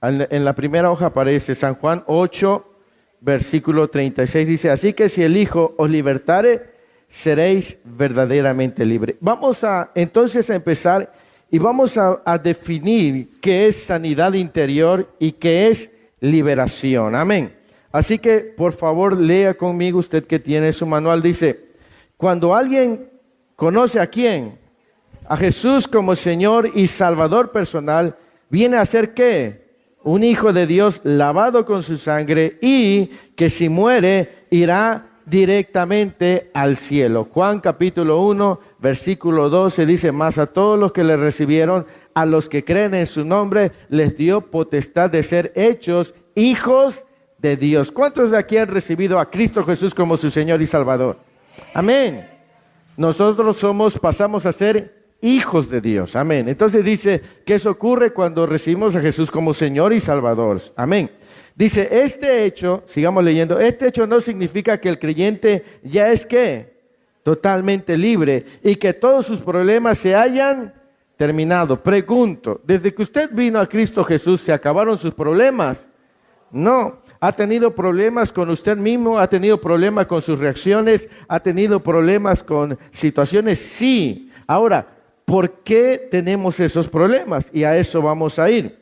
En la primera hoja aparece San Juan 8, versículo 36. Dice, así que si el Hijo os libertare, seréis verdaderamente libres. Vamos entonces a empezar y vamos a definir qué es sanidad interior y qué es liberación. Amén. Así que, por favor, lea conmigo usted que tiene su manual. Dice, cuando alguien conoce ¿a quién? A Jesús como Señor y Salvador personal, viene a ser ¿qué? Un hijo de Dios lavado con su sangre y que si muere irá directamente al cielo. Juan capítulo 1, versículo 12 dice, mas a todos los que le recibieron, a los que creen en su nombre, les dio potestad de ser hechos hijos de Dios. ¿Cuántos de aquí han recibido a Cristo Jesús como su Señor y Salvador? Amén. Nosotros pasamos a ser hijos de Dios. Amén. Entonces dice que eso ocurre cuando recibimos a Jesús como Señor y Salvador. Amén. Dice, este hecho, sigamos leyendo, este hecho no significa que el creyente ya es ¿qué? Totalmente libre y que todos sus problemas se hayan terminado. Pregunto, ¿desde que usted vino a Cristo Jesús se acabaron sus problemas? No. ¿Ha tenido problemas con usted mismo? ¿Ha tenido problemas con sus reacciones? ¿Ha tenido problemas con situaciones? Sí. Ahora, ¿por qué tenemos esos problemas? Y a eso vamos a ir.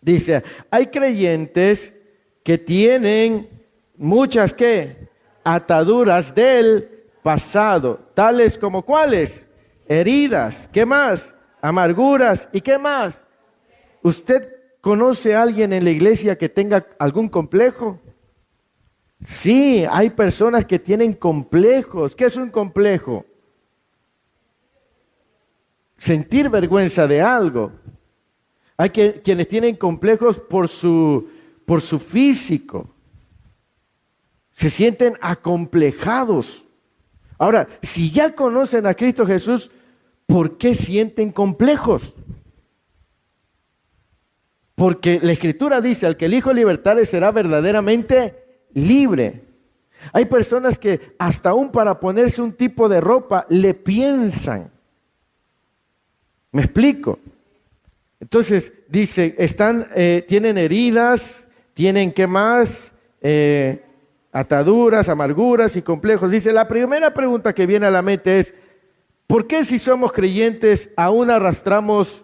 Dice, hay creyentes que tienen muchas ¿qué? Ataduras del pasado, tales como ¿cuáles? Heridas, ¿qué más? Amarguras, ¿y qué más? ¿Usted conoce a alguien en la iglesia que tenga algún complejo? Sí, hay personas que tienen complejos. ¿Qué es un complejo? Sentir vergüenza de algo. Hay quienes tienen complejos por su físico. Se sienten acomplejados. Ahora, si ya conocen a Cristo Jesús, ¿por qué sienten complejos? Porque la Escritura dice, al que el Hijo libertare será verdaderamente libre. Hay personas que hasta aún para ponerse un tipo de ropa le piensan. ¿Me explico? Entonces dice, tienen heridas, tienen ¿qué más? Ataduras, amarguras y complejos. Dice, la primera pregunta que viene a la mente es, ¿por qué si somos creyentes aún arrastramos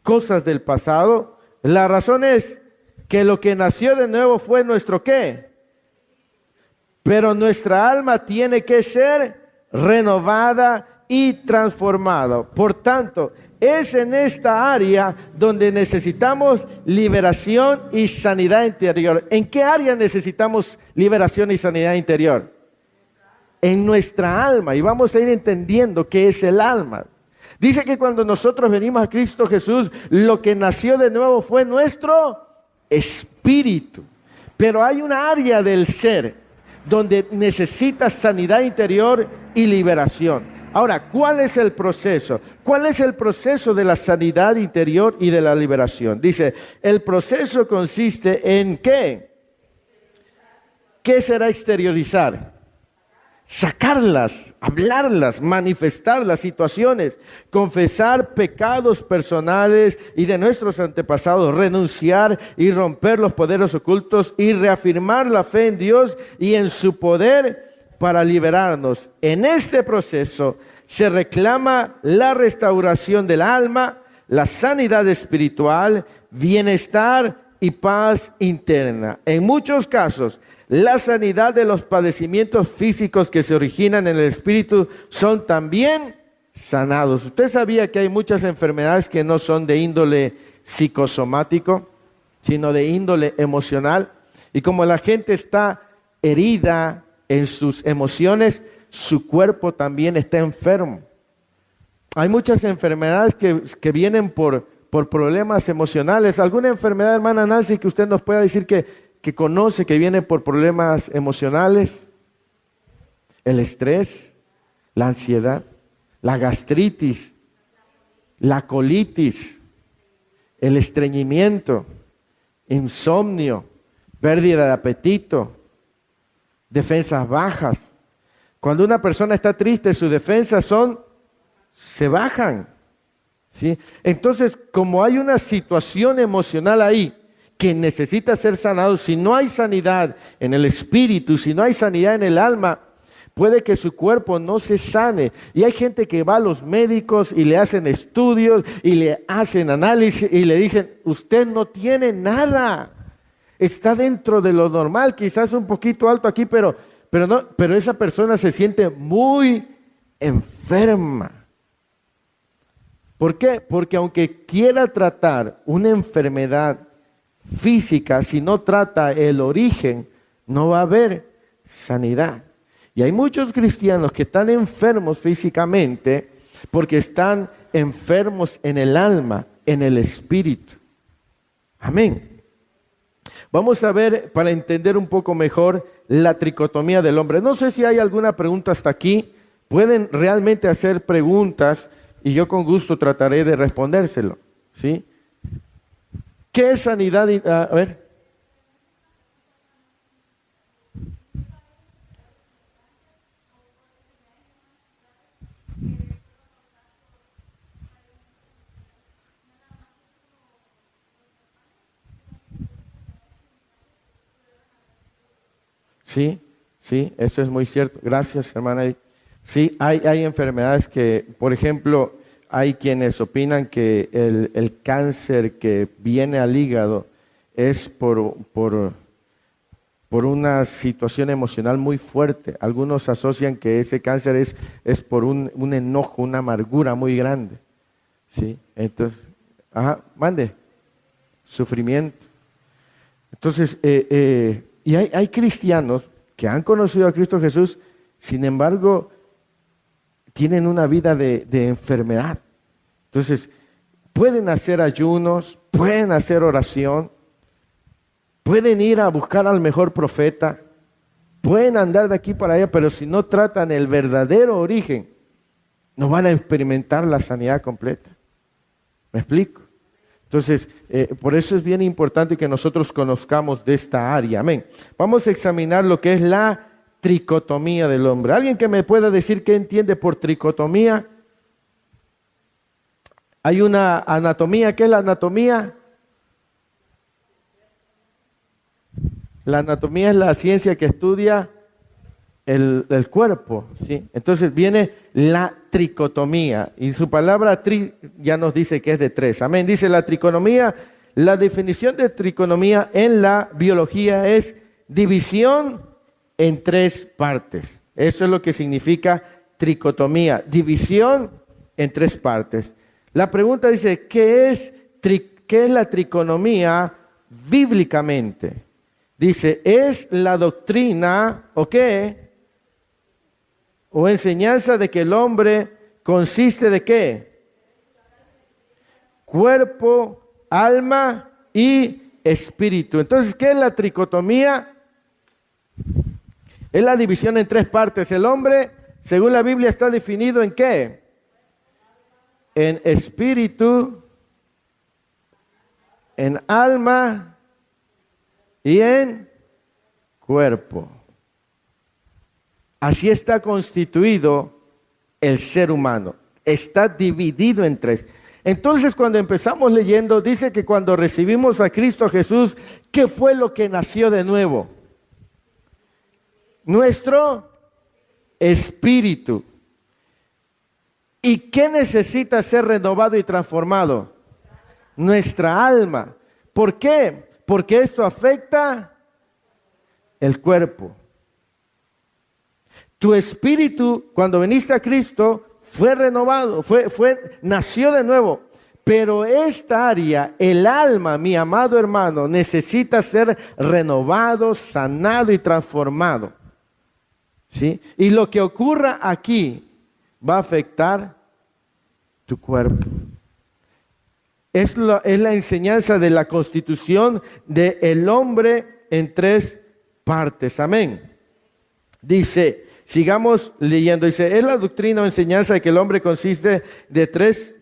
cosas del pasado? La razón es que lo que nació de nuevo fue nuestro ¿qué? Pero nuestra alma tiene que ser renovada y transformada. Por tanto, es en esta área donde necesitamos liberación y sanidad interior. ¿En qué área necesitamos liberación y sanidad interior? En nuestra alma. Y vamos a ir entendiendo qué es el alma. Dice que cuando nosotros venimos a Cristo Jesús, lo que nació de nuevo fue nuestro espíritu. Pero hay una área del ser donde necesita sanidad interior y liberación. Ahora, ¿cuál es el proceso? ¿Cuál es el proceso de la sanidad interior y de la liberación? Dice, el proceso consiste en ¿qué? ¿Qué será exteriorizar? Sacarlas, hablarlas, manifestar las situaciones, confesar pecados personales y de nuestros antepasados, renunciar y romper los poderes ocultos y reafirmar la fe en Dios y en su poder para liberarnos. En este proceso se reclama la restauración del alma, la sanidad espiritual, bienestar y paz interna. En muchos casos, la sanidad de los padecimientos físicos que se originan en el espíritu son también sanados. ¿Usted sabía que hay muchas enfermedades que no son de índole psicosomático, sino de índole emocional? Y como la gente está herida en sus emociones, su cuerpo también está enfermo. Hay muchas enfermedades que vienen por problemas emocionales. ¿Alguna enfermedad, hermana Nancy, que usted nos pueda decir que conoce que viene por problemas emocionales? El estrés, la ansiedad, la gastritis, la colitis, el estreñimiento, insomnio, pérdida de apetito, defensas bajas. Cuando una persona está triste, sus defensas se bajan, ¿sí? Entonces, como hay una situación emocional ahí que necesita ser sanado, si no hay sanidad en el espíritu, si no hay sanidad en el alma, puede que su cuerpo no se sane. Y hay gente que va a los médicos y le hacen estudios y le hacen análisis y le dicen, usted no tiene nada. Está dentro de lo normal, quizás un poquito alto aquí, pero esa persona se siente muy enferma. ¿Por qué? Porque aunque quiera tratar una enfermedad física, si no trata el origen, no va a haber sanidad. Y hay muchos cristianos que están enfermos físicamente porque están enfermos en el alma, en el espíritu. Amén. Vamos a ver, para entender un poco mejor, la tricotomía del hombre. No sé si hay alguna pregunta hasta aquí. Pueden realmente hacer preguntas y yo con gusto trataré de respondérselo, ¿sí? ¿Qué es sanidad? A ver. Sí, sí, eso es muy cierto. Gracias, hermana. Sí, hay enfermedades que, por ejemplo, hay quienes opinan que el cáncer que viene al hígado es por una situación emocional muy fuerte. Algunos asocian que ese cáncer es por un enojo, una amargura muy grande. ¿Sí? Entonces, mande, sufrimiento. Entonces, y hay cristianos que han conocido a Cristo Jesús, sin embargo, tienen una vida de enfermedad. Entonces, pueden hacer ayunos, pueden hacer oración, pueden ir a buscar al mejor profeta, pueden andar de aquí para allá, pero si no tratan el verdadero origen, no van a experimentar la sanidad completa. ¿Me explico? Entonces, por eso es bien importante que nosotros conozcamos de esta área. Amén. Vamos a examinar lo que es la tricotomía del hombre. ¿Alguien que me pueda decir qué entiende por tricotomía? Hay una anatomía. ¿Qué es la anatomía? La anatomía es la ciencia que estudia el cuerpo, ¿sí? Entonces viene la tricotomía, y su palabra tri ya nos dice que es de tres. Amén. Dice la tricotomía, la definición de tricotomía en la biología es división en tres partes. Eso es lo que significa tricotomía, división en tres partes. La pregunta dice, ¿qué es la tricotomía bíblicamente? Dice, es la doctrina, ¿o qué? O enseñanza de que el hombre consiste de ¿qué? Cuerpo, alma y espíritu. Entonces, ¿qué es la tricotomía? Es la división en tres partes. El hombre, según la Biblia, está definido en ¿qué? En espíritu, en alma y en cuerpo. Así está constituido el ser humano. Está dividido en tres. Entonces, cuando empezamos leyendo, dice que cuando recibimos a Cristo Jesús, ¿qué fue lo que nació de nuevo? Nuestro espíritu. ¿Y qué necesita ser renovado y transformado? Nuestra alma. ¿Por qué? Porque esto afecta el cuerpo. Tu espíritu, cuando viniste a Cristo, fue renovado, nació de nuevo. Pero esta área, el alma, mi amado hermano, necesita ser renovado, sanado y transformado. ¿Sí? Y lo que ocurra aquí va a afectar tu cuerpo. Es la enseñanza de la constitución del hombre en tres partes. Amén. Dice, sigamos leyendo. Dice, es la doctrina o enseñanza de que el hombre consiste de tres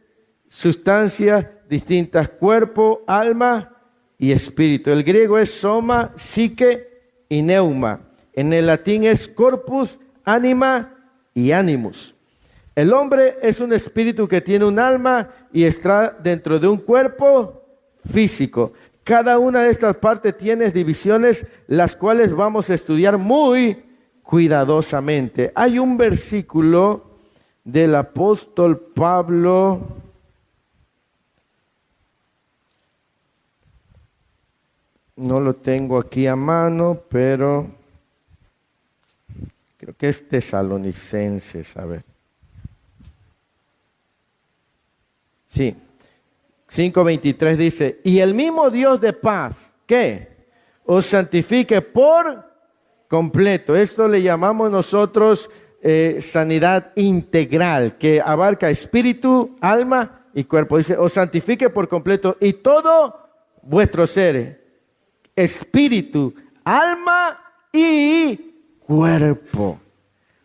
sustancias distintas: cuerpo, alma y espíritu. El griego es soma, psique y neuma. En el latín es corpus, anima y animus. El hombre es un espíritu que tiene un alma y está dentro de un cuerpo físico. Cada una de estas partes tiene divisiones, las cuales vamos a estudiar muy cuidadosamente. Hay un versículo del apóstol Pablo, no lo tengo aquí a mano, pero creo que es Tesalonicenses, a ver. Sí, 5:23 dice, y el mismo Dios de paz, ¿qué? Os santifique por completo. Esto le llamamos nosotros sanidad integral, que abarca espíritu, alma y cuerpo. Dice, os santifique por completo y todo vuestro ser, espíritu, alma y cuerpo.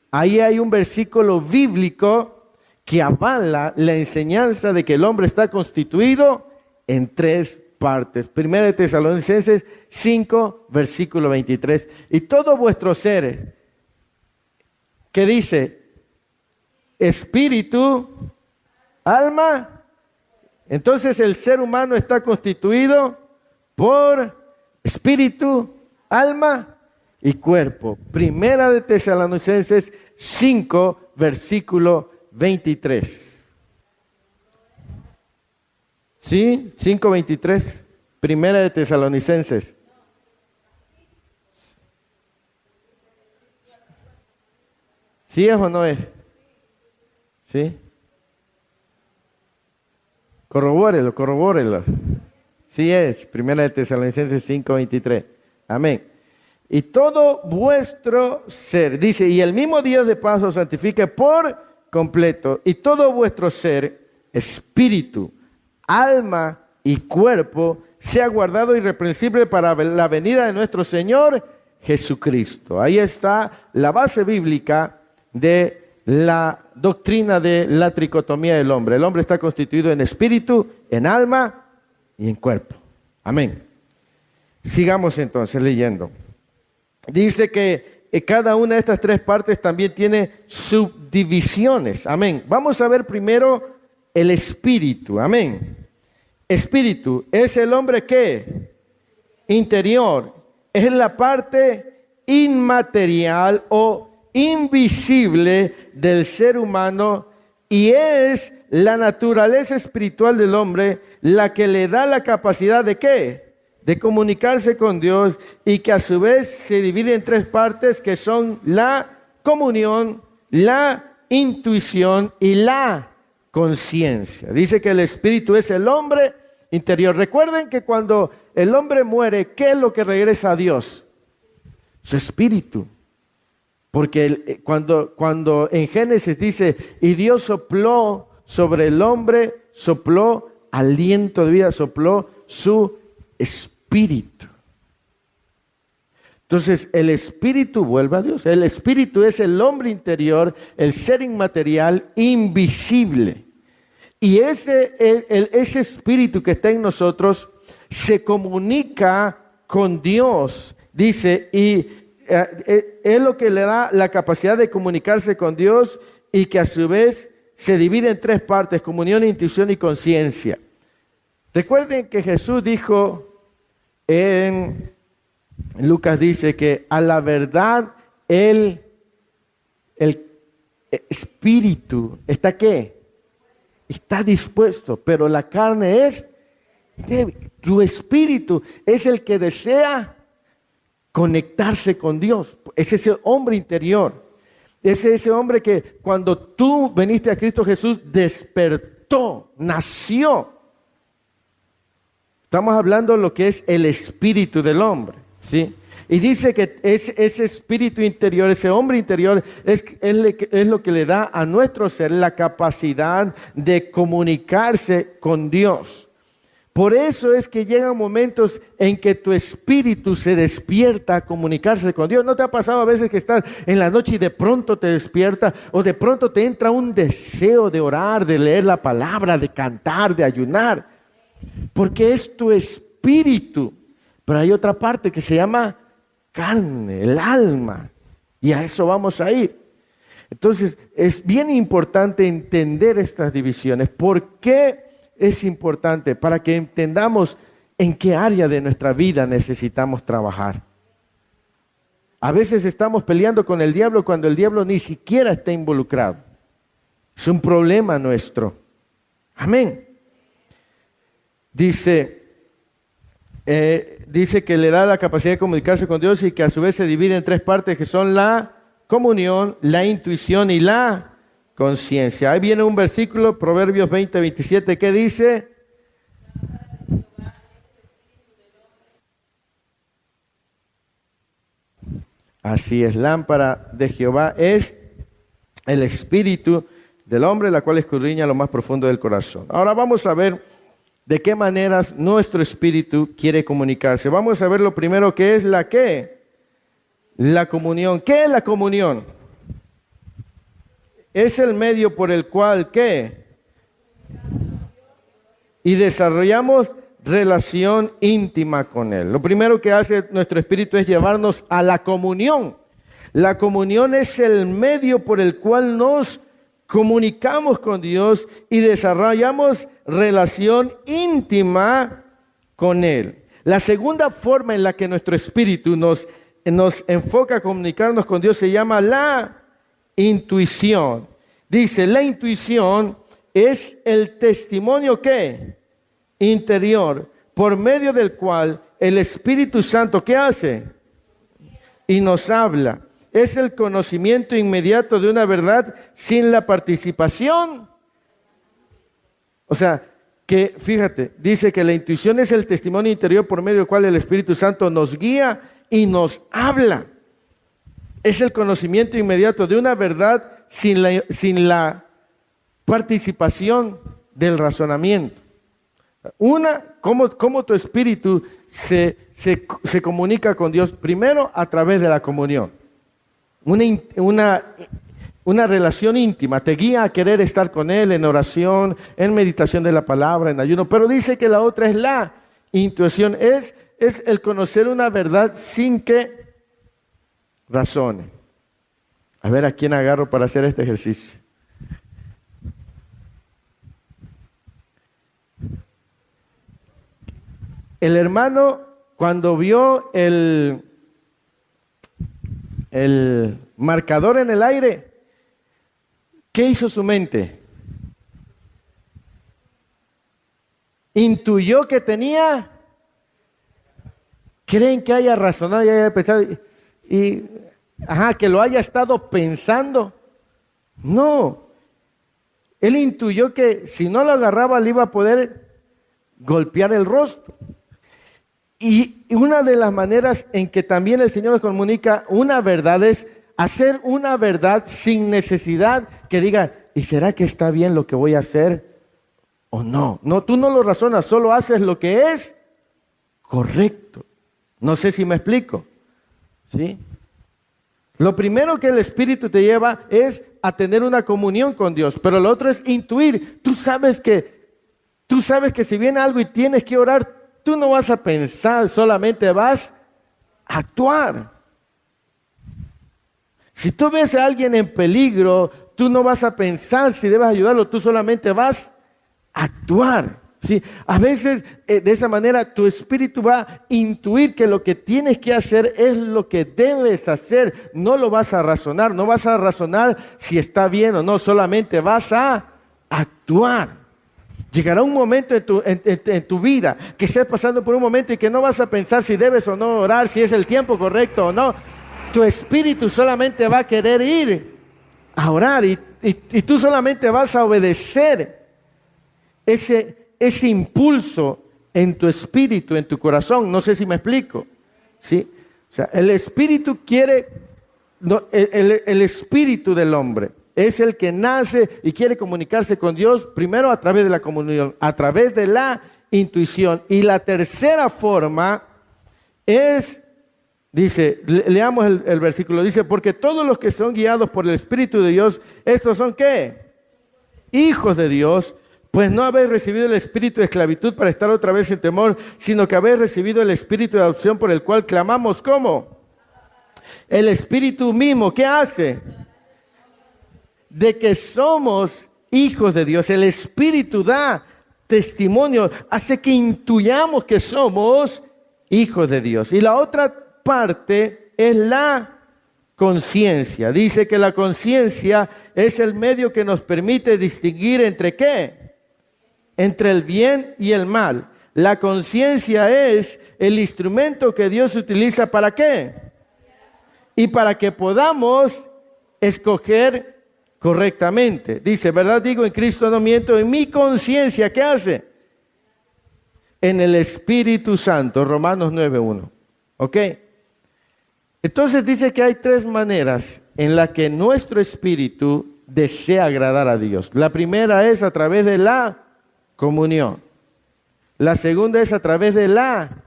Ahí hay un versículo bíblico que avala la enseñanza de que el hombre está constituido en tres partes. Primera de Tesalonicenses 5, versículo 23. Y todo vuestro ser, que dice, espíritu, alma. Entonces el ser humano está constituido por espíritu, alma y cuerpo. Primera de Tesalonicenses 5, versículo 23. ¿Sí? 5:23. Primera de Tesalonicenses. ¿Sí es o no es? ¿Sí? Corrobórelo. Sí es. Primera de Tesalonicenses 5:23. Amén. Y todo vuestro ser, dice, y el mismo Dios de paz os santifique por completo, y todo vuestro ser, espíritu, alma y cuerpo, sea guardado irreprensible para la venida de nuestro Señor Jesucristo. Ahí está la base bíblica de la doctrina de la tricotomía del hombre. El hombre está constituido en espíritu, en alma y en cuerpo. Amén. Sigamos entonces leyendo. Dice que cada una de estas tres partes también tiene subdivisiones. Amén. Vamos a ver primero el espíritu. Amén. Espíritu es el hombre que interior, es la parte inmaterial o invisible del ser humano y es la naturaleza espiritual del hombre la que le da la capacidad de ¿qué? De comunicarse con Dios y que a su vez se divide en tres partes que son la comunión, la intuición y la conciencia. Dice que el espíritu es el hombre interior. Recuerden que cuando el hombre muere, ¿qué es lo que regresa a Dios? Su espíritu. Porque cuando en Génesis dice, y Dios sopló sobre el hombre, sopló aliento de vida, sopló su espíritu. Entonces el espíritu vuelve a Dios. El espíritu es el hombre interior, el ser inmaterial, invisible. Y ese espíritu que está en nosotros se comunica con Dios. Dice, y es lo que le da la capacidad de comunicarse con Dios y que a su vez se divide en tres partes: comunión, intuición y conciencia. Recuerden que Jesús dijo en Lucas, dice que a la verdad el espíritu está ¿qué? Está dispuesto, pero la carne es débil. Tu espíritu es el que desea conectarse con Dios. Es ese hombre interior. Es ese hombre que cuando tú viniste a Cristo Jesús despertó, nació. Estamos hablando de lo que es el espíritu del hombre, ¿sí? Y dice que ese espíritu interior, ese hombre interior, es lo que le da a nuestro ser la capacidad de comunicarse con Dios. Por eso es que llegan momentos en que tu espíritu se despierta a comunicarse con Dios. ¿No te ha pasado a veces que estás en la noche y de pronto te despierta o de pronto te entra un deseo de orar, de leer la palabra, de cantar, de ayunar? Porque es tu espíritu. Pero hay otra parte que se llama carne, el alma. Y a eso vamos a ir. Entonces, es bien importante entender estas divisiones. ¿Por qué es importante? Para que entendamos en qué área de nuestra vida necesitamos trabajar. A veces estamos peleando con el diablo cuando el diablo ni siquiera está involucrado. Es un problema nuestro. Amén. Dice que le da la capacidad de comunicarse con Dios y que a su vez se divide en tres partes que son la comunión, la intuición y la conciencia. Ahí viene un versículo, Proverbios 20:27, que dice: así es, lámpara de Jehová es el espíritu del hombre, la cual escudriña lo más profundo del corazón. Ahora vamos a ver de qué maneras nuestro espíritu quiere comunicarse. Vamos a ver lo primero que es la comunión. ¿Qué es la comunión? Es el medio por el cual, ¿qué? Y desarrollamos relación íntima con Él. Lo primero que hace nuestro espíritu es llevarnos a la comunión. La comunión es el medio por el cual nos comunicamos con Dios y desarrollamos relación íntima con Él. La segunda forma en la que nuestro espíritu nos enfoca a comunicarnos con Dios se llama la intuición. Dice, la intuición es el testimonio ¿qué? Interior, por medio del cual el Espíritu Santo, ¿qué hace? Y nos habla. Es el conocimiento inmediato de una verdad sin la participación. O sea, que fíjate, dice que la intuición es el testimonio interior por medio del cual el Espíritu Santo nos guía y nos habla. Es el conocimiento inmediato de una verdad sin la participación del razonamiento. ¿Cómo tu espíritu se comunica con Dios? Primero, a través de la comunión. Una relación íntima, te guía a querer estar con Él en oración, en meditación de la palabra, en ayuno. Pero dice que la otra es la intuición, es el conocer una verdad sin que razone. A ver, ¿a quién agarro para hacer este ejercicio? El hermano, cuando vio el marcador en el aire, ¿qué hizo su mente? Intuyó que tenía. ¿Creen que haya razonado y haya pensado? Que lo haya estado pensando. No. Él intuyó que si no lo agarraba le iba a poder golpear el rostro. Y una de las maneras en que también el Señor nos comunica una verdad es hacer una verdad sin necesidad que diga, ¿y será que está bien lo que voy a hacer o no? No, tú no lo razonas, solo haces lo que es correcto. No sé si me explico. ¿Sí? Lo primero que el Espíritu te lleva es a tener una comunión con Dios, pero lo otro es intuir. Tú sabes que si viene algo y tienes que orar, tú no vas a pensar, solamente vas a actuar. Si tú ves a alguien en peligro, tú no vas a pensar si debes ayudarlo, tú solamente vas a actuar. ¿Sí? A veces de esa manera tu espíritu va a intuir que lo que tienes que hacer es lo que debes hacer. No lo vas a razonar, no vas a razonar si está bien o no, solamente vas a actuar. Llegará un momento en tu vida que estés pasando por un momento y que no vas a pensar si debes o no orar, si es el tiempo correcto o no. Tu espíritu solamente va a querer ir a orar y tú solamente vas a obedecer ese impulso en tu espíritu, en tu corazón. No sé si me explico. ¿Sí? O sea, el espíritu quiere, el espíritu del hombre es el que nace y quiere comunicarse con Dios primero a través de la comunión, a través de la intuición. Y la tercera forma es, dice, leamos el versículo, dice, porque todos los que son guiados por el Espíritu de Dios, estos son ¿qué? Hijos de Dios, pues no habéis recibido el espíritu de esclavitud para estar otra vez sin temor, sino que habéis recibido el espíritu de adopción por el cual clamamos, ¿cómo? El Espíritu mismo, ¿qué hace? De que somos hijos de Dios. El Espíritu da testimonio, hace que intuyamos que somos hijos de Dios. Y la otra parte es la conciencia. Dice que la conciencia es el medio que nos permite distinguir entre ¿qué? Entre el bien y el mal. La conciencia es el instrumento que Dios utiliza ¿para qué? Y para que podamos escoger correctamente. Dice, verdad digo, en Cristo no miento, en mi conciencia, ¿qué hace? En el Espíritu Santo, Romanos 9:1. ¿Ok? Entonces dice que hay tres maneras en las que nuestro espíritu desea agradar a Dios. La primera es a través de la comunión. La segunda es a través de la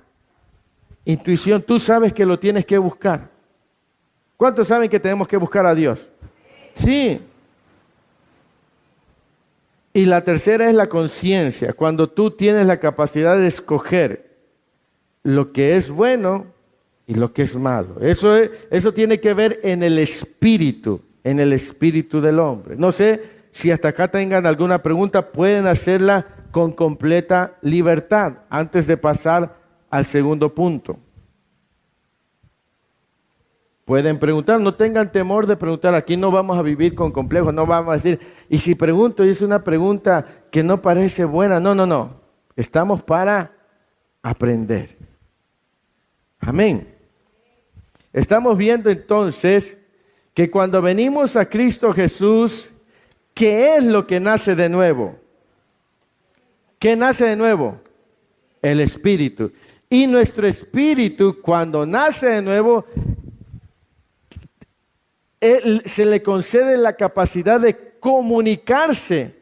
intuición. Tú sabes que lo tienes que buscar. ¿Cuántos saben que tenemos que buscar a Dios? Sí. Y la tercera es la conciencia, cuando tú tienes la capacidad de escoger lo que es bueno y lo que es malo. Eso tiene que ver en el espíritu del hombre. No sé si hasta acá tengan alguna pregunta, pueden hacerla con completa libertad antes de pasar al segundo punto. Pueden preguntar, no tengan temor de preguntar. Aquí no vamos a vivir con complejos, no vamos a decir, y si pregunto y es una pregunta que no parece buena, no. Estamos para aprender. Amén. Estamos viendo entonces que cuando venimos a Cristo Jesús, ¿qué es lo que nace de nuevo? ¿Qué nace de nuevo? El Espíritu. Y nuestro espíritu, cuando nace de nuevo, se le concede la capacidad de comunicarse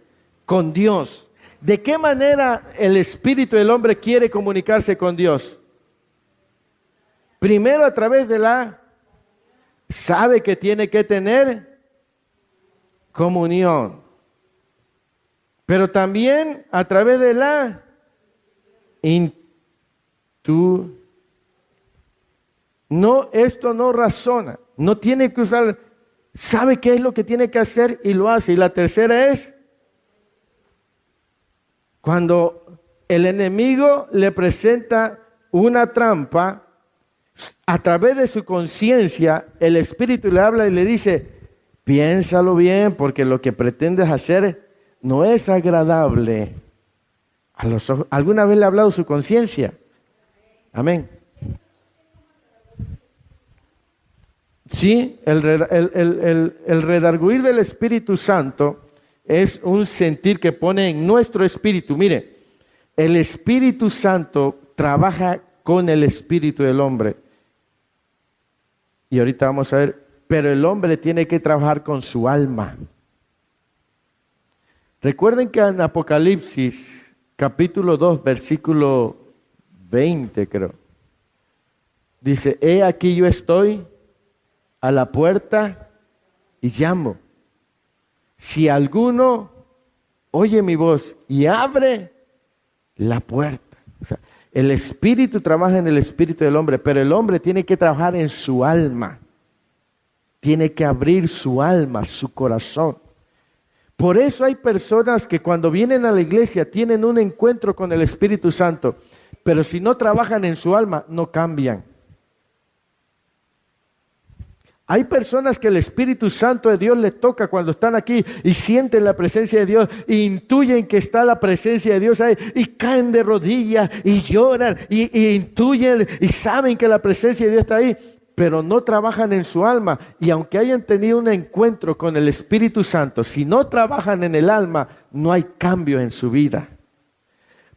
con Dios. ¿De qué manera el espíritu del hombre quiere comunicarse con Dios? Primero a través de sabe que tiene que tener comunión. Pero también a través de la No, esto no razona. No tiene que usar, sabe qué es lo que tiene que hacer y lo hace. Y la tercera es cuando el enemigo le presenta una trampa, a través de su conciencia, el Espíritu le habla y le dice, piénsalo bien, porque lo que pretendes hacer no es agradable a los ojos. ¿Alguna vez le ha hablado su conciencia? Amén. Sí, el redarguir del Espíritu Santo es un sentir que pone en nuestro espíritu. Mire, el Espíritu Santo trabaja con el espíritu del hombre. Y ahorita vamos a ver, pero el hombre tiene que trabajar con su alma. Recuerden que en Apocalipsis, capítulo 2, versículo 20, creo, dice, he aquí yo estoy a la puerta y llamo. Si alguno oye mi voz y abre la puerta. O sea, el espíritu trabaja en el espíritu del hombre, pero el hombre tiene que trabajar en su alma. Tiene que abrir su alma, su corazón. Por eso hay personas que cuando vienen a la iglesia tienen un encuentro con el Espíritu Santo, pero si no trabajan en su alma, no cambian. Hay personas que el Espíritu Santo de Dios les toca cuando están aquí y sienten la presencia de Dios e intuyen que está la presencia de Dios ahí y caen de rodillas y lloran y intuyen y saben que la presencia de Dios está ahí, pero no trabajan en su alma. Y aunque hayan tenido un encuentro con el Espíritu Santo, si no trabajan en el alma, no hay cambio en su vida.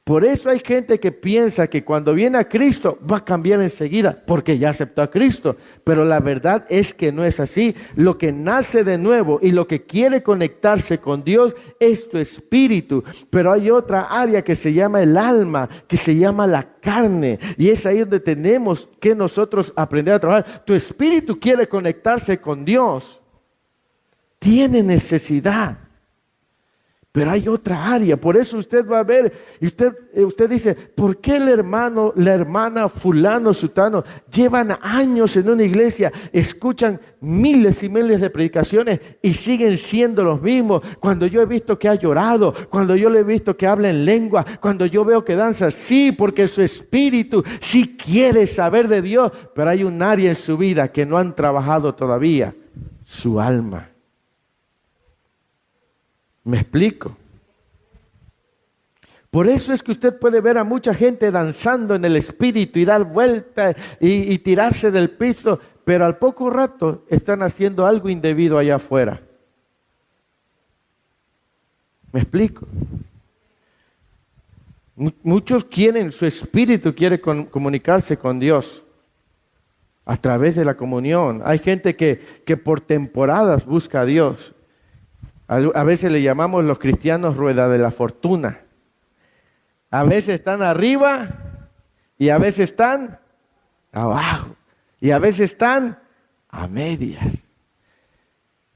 Por eso hay gente que piensa que cuando viene a Cristo va a cambiar enseguida porque ya aceptó a Cristo. Pero la verdad es que no es así. Lo que nace de nuevo y lo que quiere conectarse con Dios es tu espíritu. Pero hay otra área que se llama el alma, que se llama la carne. Y es ahí donde tenemos que nosotros aprender a trabajar. Tu espíritu quiere conectarse con Dios. Tiene necesidad. Pero hay otra área, por eso usted va a ver, y usted dice, ¿por qué el hermano, la hermana fulano, sutano, llevan años en una iglesia, escuchan miles y miles de predicaciones y siguen siendo los mismos? Cuando yo he visto que ha llorado, cuando yo le he visto que habla en lengua, cuando yo veo que danza, sí, porque su espíritu sí quiere saber de Dios, pero hay un área en su vida que no han trabajado todavía, su alma. ¿Me explico? Por eso es que usted puede ver a mucha gente danzando en el espíritu y dar vueltas y tirarse del piso, pero al poco rato están haciendo algo indebido allá afuera. ¿Me explico? Muchos quieren, su espíritu quiere comunicarse con Dios a través de la comunión. Hay gente que por temporadas busca a Dios. A veces le llamamos los cristianos rueda de la fortuna. A veces están arriba y a veces están abajo. Y a veces están a medias.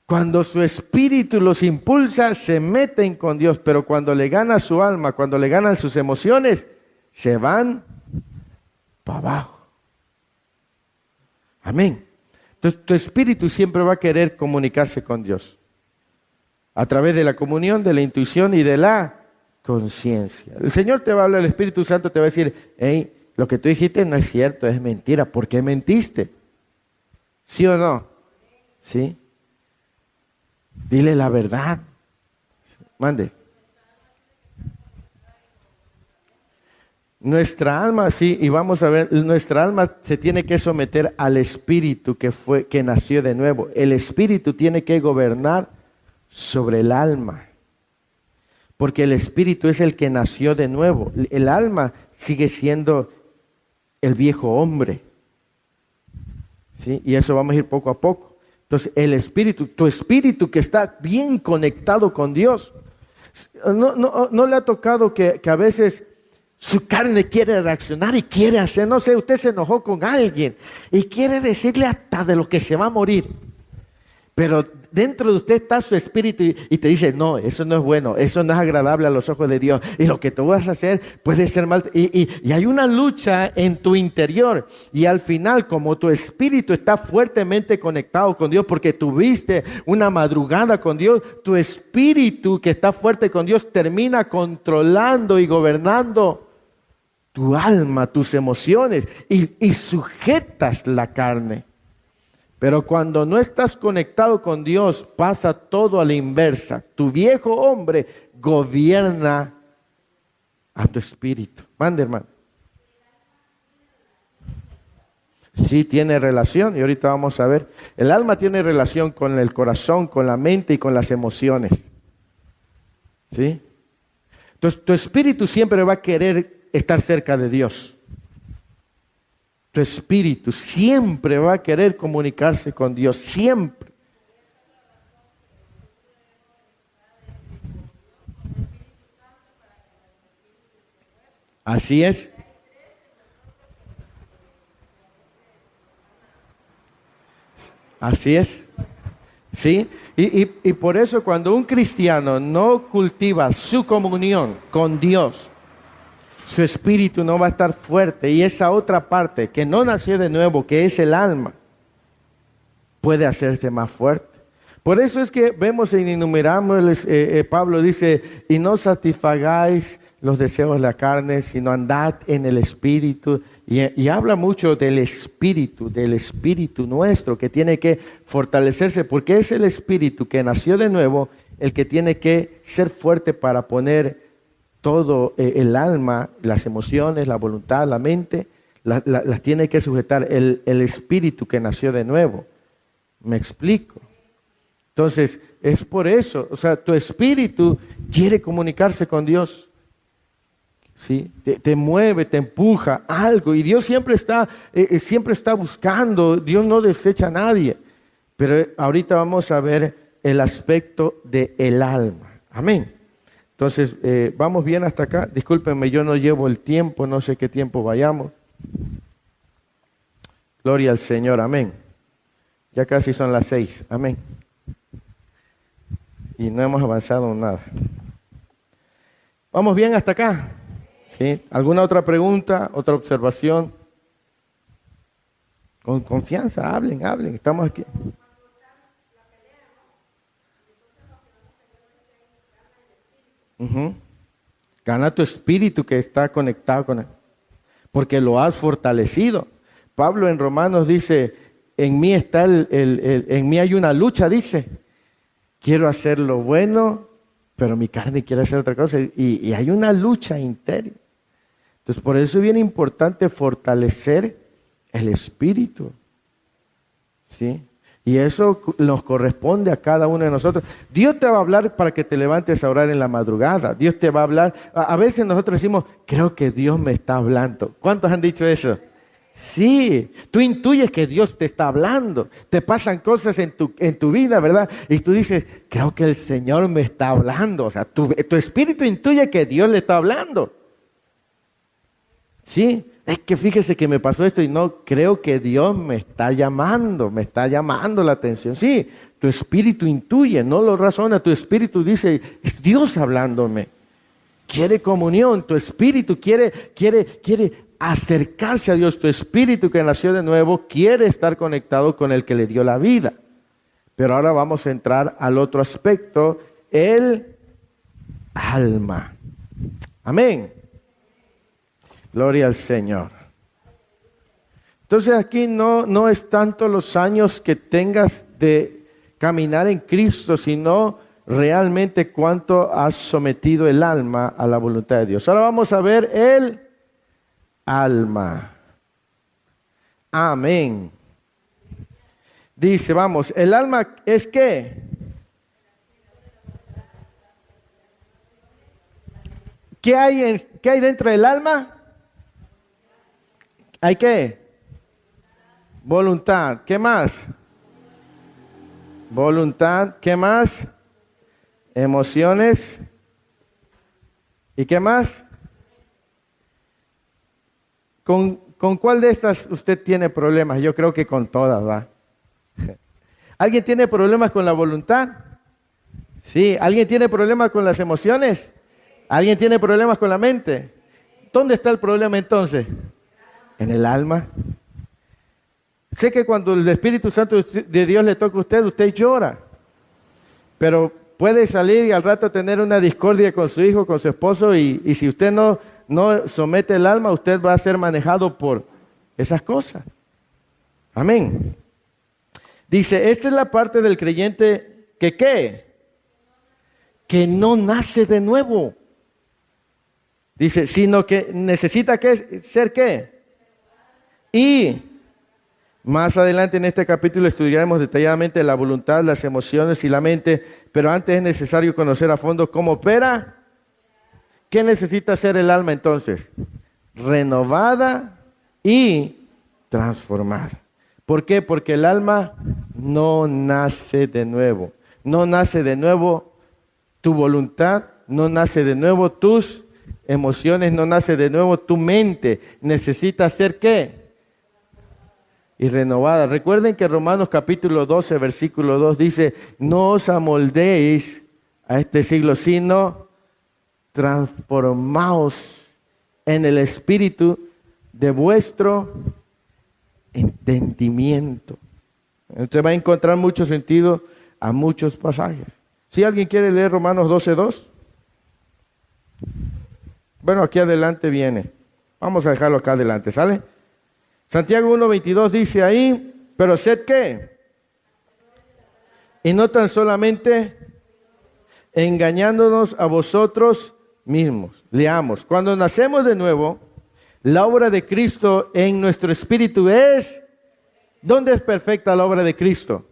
Cuando su espíritu los impulsa, se meten con Dios. Pero cuando le gana su alma, cuando le ganan sus emociones, se van para abajo. Amén. Entonces tu espíritu siempre va a querer comunicarse con Dios. A través de la comunión, de la intuición y de la conciencia. El Señor te va a hablar, el Espíritu Santo te va a decir, hey, lo que tú dijiste no es cierto, es mentira. ¿Por qué mentiste? ¿Sí o no? ¿Sí? Dile la verdad. Mande. Nuestra alma, sí, y vamos a ver, nuestra alma se tiene que someter al Espíritu que nació de nuevo. El Espíritu tiene que gobernar sobre el alma, porque el espíritu es el que nació de nuevo. El alma sigue siendo el viejo hombre, ¿sí? Y eso vamos a ir poco a poco. Entonces el espíritu, tu espíritu que está bien conectado con Dios, no le ha tocado que a veces su carne quiere reaccionar y quiere hacer, no sé, usted se enojó con alguien y quiere decirle hasta de lo que se va a morir. Pero dentro de usted está su espíritu y te dice, no, eso no es bueno, eso no es agradable a los ojos de Dios. Y lo que tú vas a hacer puede ser mal. Y hay una lucha en tu interior. Y al final, como tu espíritu está fuertemente conectado con Dios, porque tuviste una madrugada con Dios, tu espíritu que está fuerte con Dios termina controlando y gobernando tu alma, tus emociones y sujetas la carne. Pero cuando no estás conectado con Dios, pasa todo a la inversa. Tu viejo hombre gobierna a tu espíritu. Mande, hermano. Sí tiene relación, y ahorita vamos a ver. El alma tiene relación con el corazón, con la mente y con las emociones. ¿Sí? Entonces, tu espíritu siempre va a querer estar cerca de Dios. Tu espíritu siempre va a querer comunicarse con Dios, siempre. Así es. Así es. ¿Sí? Y por eso cuando un cristiano no cultiva su comunión con Dios, su espíritu no va a estar fuerte, y esa otra parte que no nació de nuevo, que es el alma, puede hacerse más fuerte. Por eso es que vemos en innumerables, Pablo dice, y no satisfagáis los deseos de la carne, sino andad en el espíritu. Y habla mucho del espíritu nuestro, que tiene que fortalecerse, porque es el espíritu que nació de nuevo el que tiene que ser fuerte para poner todo el alma, las emociones, la voluntad, la mente, las tiene que sujetar el espíritu que nació de nuevo. ¿Me explico? Entonces, es por eso, o sea, tu espíritu quiere comunicarse con Dios. ¿Sí? Te mueve, te empuja algo, y Dios siempre está buscando. Dios no desecha a nadie. Pero ahorita vamos a ver el aspecto del alma. Amén. Entonces, vamos bien hasta acá. Discúlpenme, yo no llevo el tiempo, no sé qué tiempo vayamos. Gloria al Señor, amén. Ya casi son las 6, amén. Y no hemos avanzado en nada. ¿Vamos bien hasta acá? ¿Sí? ¿Alguna otra pregunta, otra observación? Con confianza, hablen, estamos aquí. Ujú. Gana tu espíritu que está conectado con él, porque lo has fortalecido. Pablo en Romanos dice, en mí está en mí hay una lucha, dice. Quiero hacer lo bueno, pero mi carne quiere hacer otra cosa. Y hay una lucha interior. Entonces, por eso es bien importante fortalecer el espíritu. ¿Sí? Y eso nos corresponde a cada uno de nosotros. Dios te va a hablar para que te levantes a orar en la madrugada. Dios te va a hablar. A veces nosotros decimos, creo que Dios me está hablando. ¿Cuántos han dicho eso? Sí, tú intuyes que Dios te está hablando. Te pasan cosas en tu vida, ¿verdad? Y tú dices, creo que el Señor me está hablando. O sea, tu espíritu intuye que Dios le está hablando. Sí, es que fíjese que me pasó esto y no, creo que Dios me está llamando la atención. Sí, tu espíritu intuye, no lo razona, tu espíritu dice, es Dios hablándome. Quiere comunión, tu espíritu quiere acercarse a Dios, tu espíritu que nació de nuevo quiere estar conectado con el que le dio la vida. Pero ahora vamos a entrar al otro aspecto, el alma. Amén. Gloria al Señor. Entonces aquí no es tanto los años que tengas de caminar en Cristo, sino realmente cuánto has sometido el alma a la voluntad de Dios. Ahora vamos a ver el alma. Amén. Dice, vamos, el alma es ¿qué? ¿Qué hay dentro del alma? ¿Hay qué? Voluntad. ¿Qué más? Voluntad. ¿Qué más? Emociones. ¿Y qué más? ¿Con cuál de estas usted tiene problemas? Yo creo que con todas, ¿va? ¿Alguien tiene problemas con la voluntad? Sí. ¿Alguien tiene problemas con las emociones? ¿Alguien tiene problemas con la mente? ¿Dónde está el problema entonces? En el alma. Sé que cuando el Espíritu Santo de Dios le toca a usted llora. Pero puede salir y al rato tener una discordia con su hijo, con su esposo, y si usted no somete el alma, usted va a ser manejado por esas cosas. Amén. Dice, esta es la parte del creyente que ¿qué? Que no nace de nuevo. Dice, sino que necesita ser ¿qué? Y más adelante en este capítulo estudiaremos detalladamente la voluntad, las emociones y la mente, pero antes es necesario conocer a fondo cómo opera. ¿Qué necesita hacer el alma entonces? Renovada y transformada. ¿Por qué? Porque el alma no nace de nuevo. No nace de nuevo tu voluntad, no nace de nuevo tus emociones, no nace de nuevo tu mente. Necesita ser ¿qué? Y renovada. Recuerden que Romanos capítulo 12, versículo 2 dice, no os amoldéis a este siglo, sino transformaos en el espíritu de vuestro entendimiento. Usted va a encontrar mucho sentido a muchos pasajes. Si alguien quiere leer Romanos 12, 2. Bueno, aquí adelante viene. Vamos a dejarlo acá adelante, ¿sale? Santiago 1:22 dice ahí, pero sed ¿qué? Y no tan solamente engañándonos a vosotros mismos. Leamos, cuando nacemos de nuevo, la obra de Cristo en nuestro espíritu es, ¿dónde es perfecta la obra de Cristo?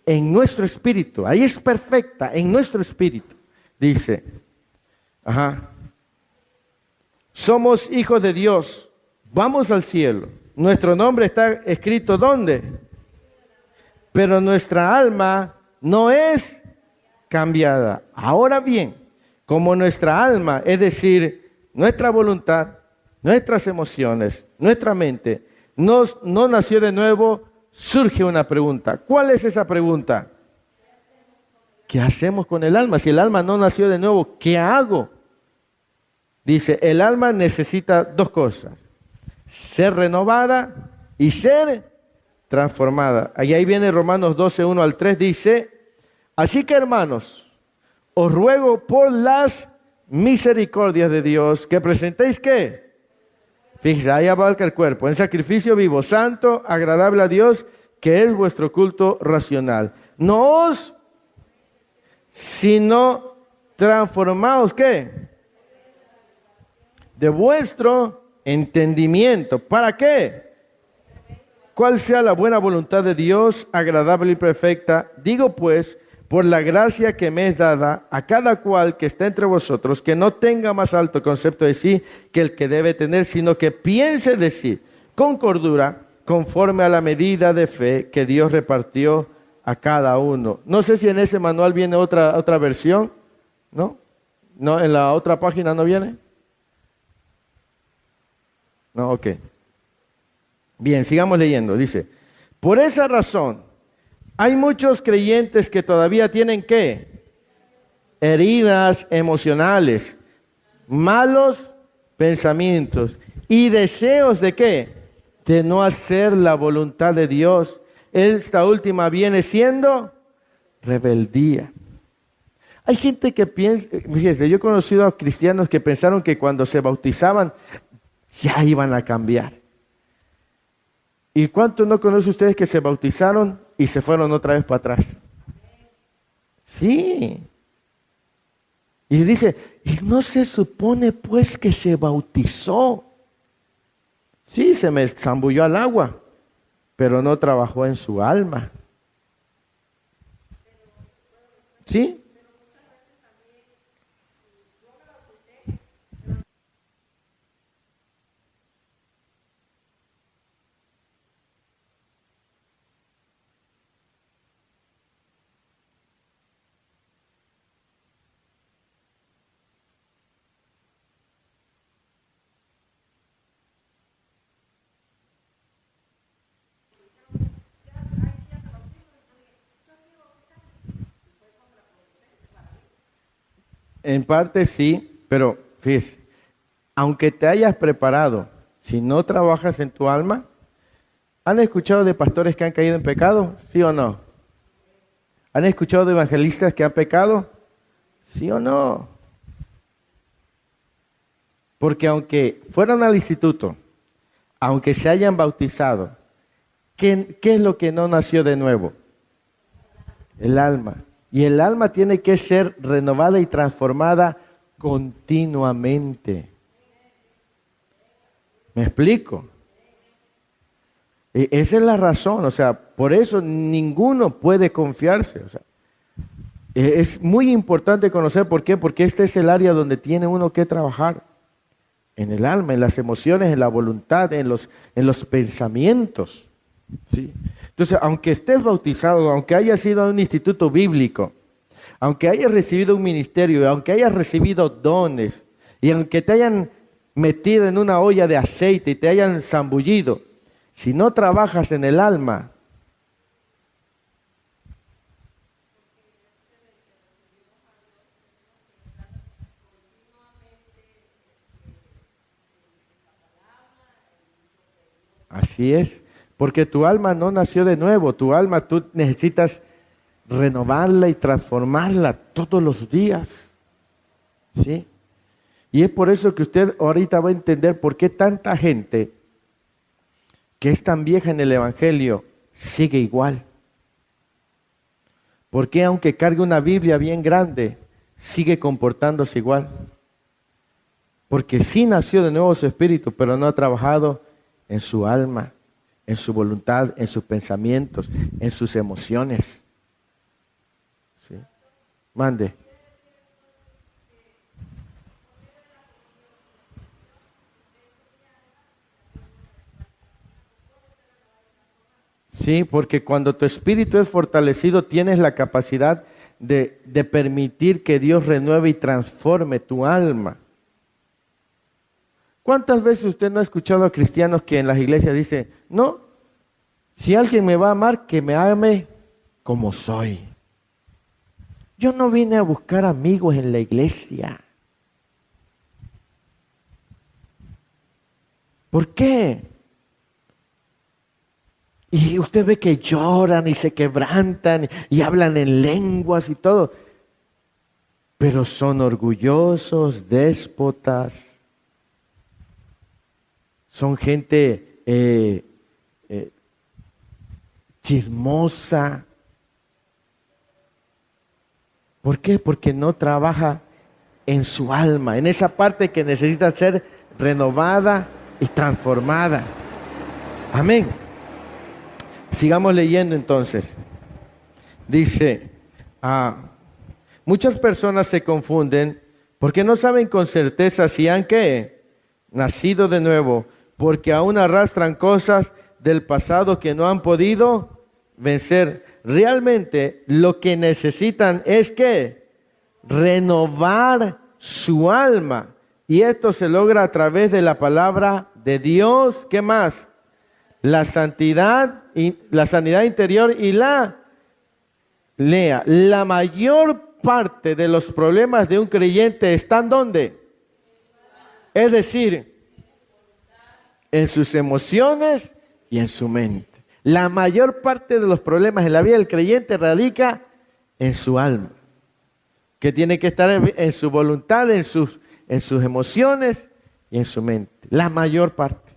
En nuestro espíritu, ahí es perfecta, en nuestro espíritu. Dice, somos hijos de Dios. Vamos al cielo. Nuestro nombre está escrito ¿dónde? Pero nuestra alma no es cambiada. Ahora bien, como nuestra alma, es decir, nuestra voluntad, nuestras emociones, nuestra mente, no nació de nuevo, surge una pregunta. ¿Cuál es esa pregunta? ¿Qué hacemos con el alma? Si el alma no nació de nuevo, ¿qué hago Dice, el alma necesita dos cosas, ser renovada y ser transformada. Ahí viene Romanos 12, 1 al 3, dice, así que hermanos, os ruego por las misericordias de Dios que presentéis ¿qué? Fíjese, ahí abarca el cuerpo, en sacrificio vivo, santo, agradable a Dios, que es vuestro culto racional. No os, sino transformaos ¿qué? De vuestro entendimiento. ¿Para qué? ¿Cuál sea la buena voluntad de Dios, agradable y perfecta? Digo pues, por la gracia que me es dada a cada cual que está entre vosotros, que no tenga más alto concepto de sí que el que debe tener, sino que piense de sí con cordura, conforme a la medida de fe que Dios repartió a cada uno. No sé si en ese manual viene otra versión, ¿no? ¿No? ¿En la otra página no viene? No, ok. Bien, sigamos leyendo. Dice, por esa razón, hay muchos creyentes que todavía tienen ¿qué? Heridas emocionales, malos pensamientos y deseos de ¿qué? De no hacer la voluntad de Dios. Esta última viene siendo rebeldía. Hay gente que piensa, fíjese, yo he conocido a cristianos que pensaron que cuando se bautizaban ya iban a cambiar. ¿Y cuántos no conocen ustedes que se bautizaron y se fueron otra vez para atrás? Sí. Y dice, ¿y no se supone pues que se bautizó? Sí, se me zambulló al agua, pero no trabajó en su alma. ¿Sí? En parte sí, pero fíjese, aunque te hayas preparado, si no trabajas en tu alma, ¿han escuchado de pastores que han caído en pecado? ¿Sí o no? ¿Han escuchado de evangelistas que han pecado? ¿Sí o no? Porque aunque fueran al instituto, aunque se hayan bautizado, ¿qué es lo que no nació de nuevo? El alma. Y el alma tiene que ser renovada y transformada continuamente. ¿Me explico? Esa es la razón, o sea, por eso ninguno puede confiarse. O sea, es muy importante conocer por qué, porque este es el área donde tiene uno que trabajar. En el alma, en las emociones, en la voluntad, en los pensamientos. ¿Sí? Entonces, aunque estés bautizado, aunque hayas ido a un instituto bíblico, aunque hayas recibido un ministerio, aunque hayas recibido dones, y aunque te hayan metido en una olla de aceite y te hayan zambullido, si no trabajas en el alma, así es, porque tu alma no nació de nuevo, tu alma tú necesitas renovarla y transformarla todos los días. ¿Sí? Y es por eso que usted ahorita va a entender por qué tanta gente que es tan vieja en el Evangelio sigue igual. ¿Por qué aunque cargue una Biblia bien grande, sigue comportándose igual? Porque sí nació de nuevo su espíritu, pero no ha trabajado en su alma, en su voluntad, en sus pensamientos, en sus emociones. ¿Sí? Mande. Sí, porque cuando tu espíritu es fortalecido, tienes la capacidad de permitir que Dios renueve y transforme tu alma. ¿Cuántas veces usted no ha escuchado a cristianos que en las iglesias dicen, no, si alguien me va a amar, que me ame como soy? Yo no vine a buscar amigos en la iglesia. ¿Por qué? Y usted ve que lloran y se quebrantan y hablan en lenguas y todo. Pero son orgullosos, déspotas. Son gente chismosa. ¿Por qué? Porque no trabaja en su alma, en esa parte que necesita ser renovada y transformada. Amén. Sigamos leyendo entonces. Dice, muchas personas se confunden porque no saben con certeza si han ¿qué? Nacido de nuevo, porque aún arrastran cosas del pasado que no han podido vencer. Realmente lo que necesitan es ¿qué? Renovar su alma. Y esto se logra a través de la palabra de Dios. ¿Qué más? La sanidad interior y la mayor parte de los problemas de un creyente están ¿dónde? Es decir, en sus emociones y en su mente. La mayor parte de los problemas en la vida del creyente radica en su alma, que tiene que estar en su voluntad, en sus emociones y en su mente. La mayor parte.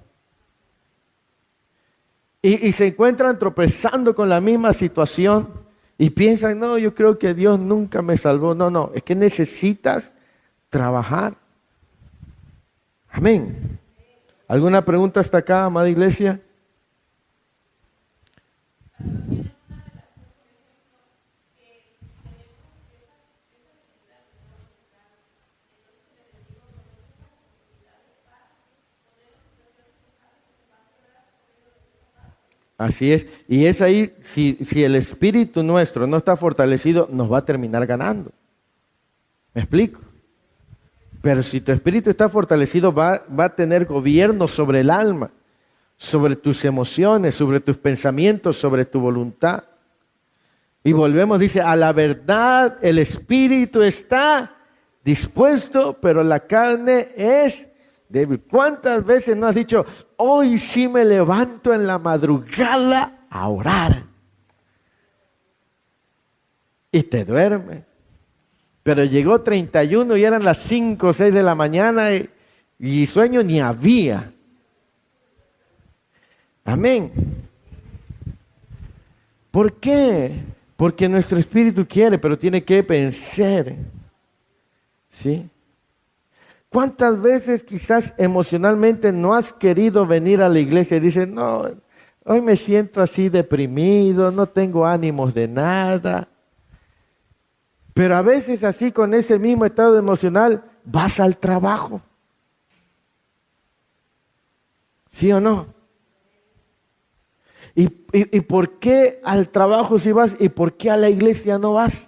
Y se encuentran tropezando con la misma situación y piensan, no, yo creo que Dios nunca me salvó. No, es que necesitas trabajar. Amén. ¿Alguna pregunta hasta acá, amada iglesia? Así es, y es ahí, si el espíritu nuestro no está fortalecido, nos va a terminar ganando. ¿Me explico? Pero si tu espíritu está fortalecido, va a tener gobierno sobre el alma, sobre tus emociones, sobre tus pensamientos, sobre tu voluntad. Y volvemos, dice, a la verdad el espíritu está dispuesto, pero la carne es débil. ¿Cuántas veces no has dicho, hoy sí me levanto en la madrugada a orar? Y te duermes. Pero llegó 31 y eran las 5 o 6 de la mañana y sueño ni había. Amén. ¿Por qué? Porque nuestro espíritu quiere, pero tiene que vencer. ¿Sí? ¿Cuántas veces quizás emocionalmente no has querido venir a la iglesia y dices, no, hoy me siento así deprimido, no tengo ánimos de nada? Pero a veces así con ese mismo estado emocional vas al trabajo. ¿Sí o no? ¿Y por qué al trabajo sí vas y por qué a la iglesia no vas?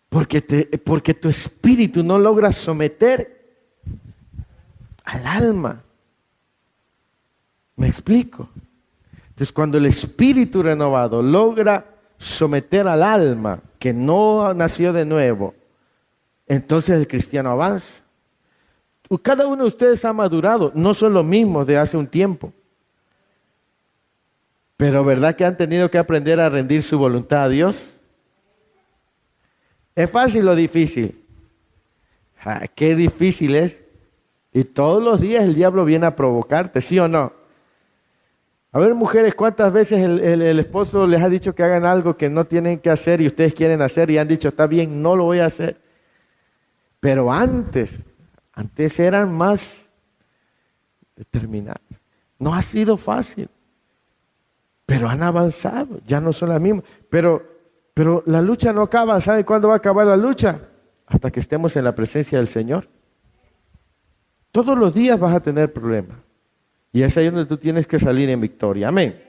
Porque tu espíritu no logra someter al alma. ¿Me explico? Entonces, cuando el espíritu renovado logra someter al alma que no nació de nuevo, entonces el cristiano avanza. Cada uno de ustedes ha madurado, no son los mismos de hace un tiempo. Pero ¿verdad que han tenido que aprender a rendir su voluntad a Dios? ¿Es fácil o difícil? Qué difícil es. Y todos los días el diablo viene a provocarte, ¿sí o no? A ver, mujeres, ¿cuántas veces el esposo les ha dicho que hagan algo que no tienen que hacer y ustedes quieren hacer y han dicho, está bien, no lo voy a hacer? Pero antes eran más determinados. No ha sido fácil, pero han avanzado, ya no son las mismas. Pero la lucha no acaba. ¿Sabe cuándo va a acabar la lucha? Hasta que estemos en la presencia del Señor. Todos los días vas a tener problemas. Y es ahí donde tú tienes que salir en victoria. Amén.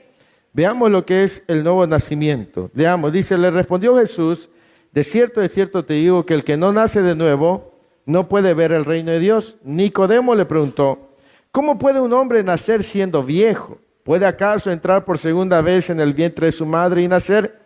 Veamos lo que es el nuevo nacimiento. Veamos, dice, le respondió Jesús, de cierto te digo que el que no nace de nuevo no puede ver el reino de Dios. Nicodemo le preguntó, ¿cómo puede un hombre nacer siendo viejo? ¿Puede acaso entrar por segunda vez en el vientre de su madre y nacer?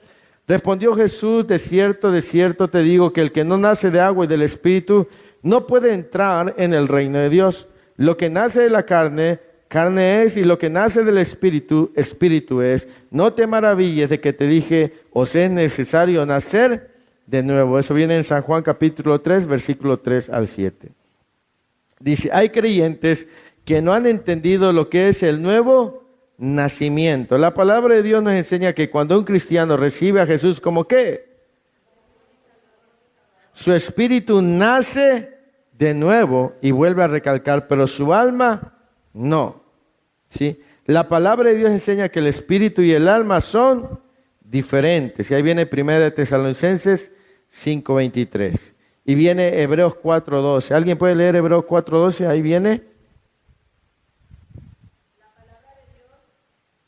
Respondió Jesús, de cierto te digo que el que no nace de agua y del Espíritu no puede entrar en el reino de Dios. Lo que nace de la carne, carne es, y lo que nace del espíritu, espíritu es. No te maravilles de que te dije, os es necesario nacer de nuevo. Eso viene en San Juan capítulo 3, versículo 3 al 7. Dice, hay creyentes que no han entendido lo que es el nuevo nacimiento. La palabra de Dios nos enseña que cuando un cristiano recibe a Jesús, ¿como qué? Su espíritu nace de nuevo, y vuelve a recalcar, pero su alma no. ¿Sí? La palabra de Dios enseña que el espíritu y el alma son diferentes. Y ahí viene 1 Tesalonicenses 5:23. Y viene Hebreos 4:12. ¿Alguien puede leer Hebreos 4:12? Ahí viene. La palabra de Dios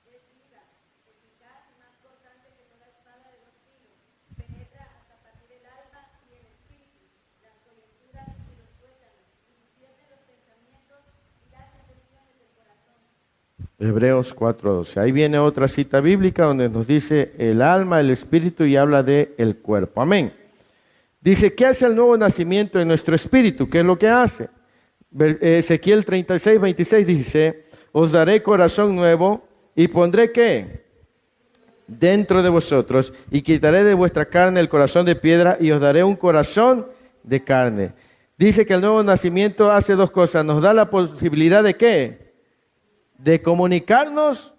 es viva, eficaz y más cortante que toda espada de dos filos. Penetra hasta partir el alma y el espíritu, las coyunturas y los tuétanos, y discierne los pensamientos y las intenciones del corazón. Hebreos 4:12. Ahí viene otra cita bíblica donde nos dice el alma, el espíritu, y habla de el cuerpo. Amén. Dice, ¿qué hace el nuevo nacimiento en nuestro espíritu? ¿Qué es lo que hace? Ezequiel 36:26 dice, os daré corazón nuevo y pondré ¿qué? Dentro de vosotros, y quitaré de vuestra carne el corazón de piedra y os daré un corazón de carne. Dice que el nuevo nacimiento hace dos cosas. Nos da la posibilidad de ¿qué? De comunicarnos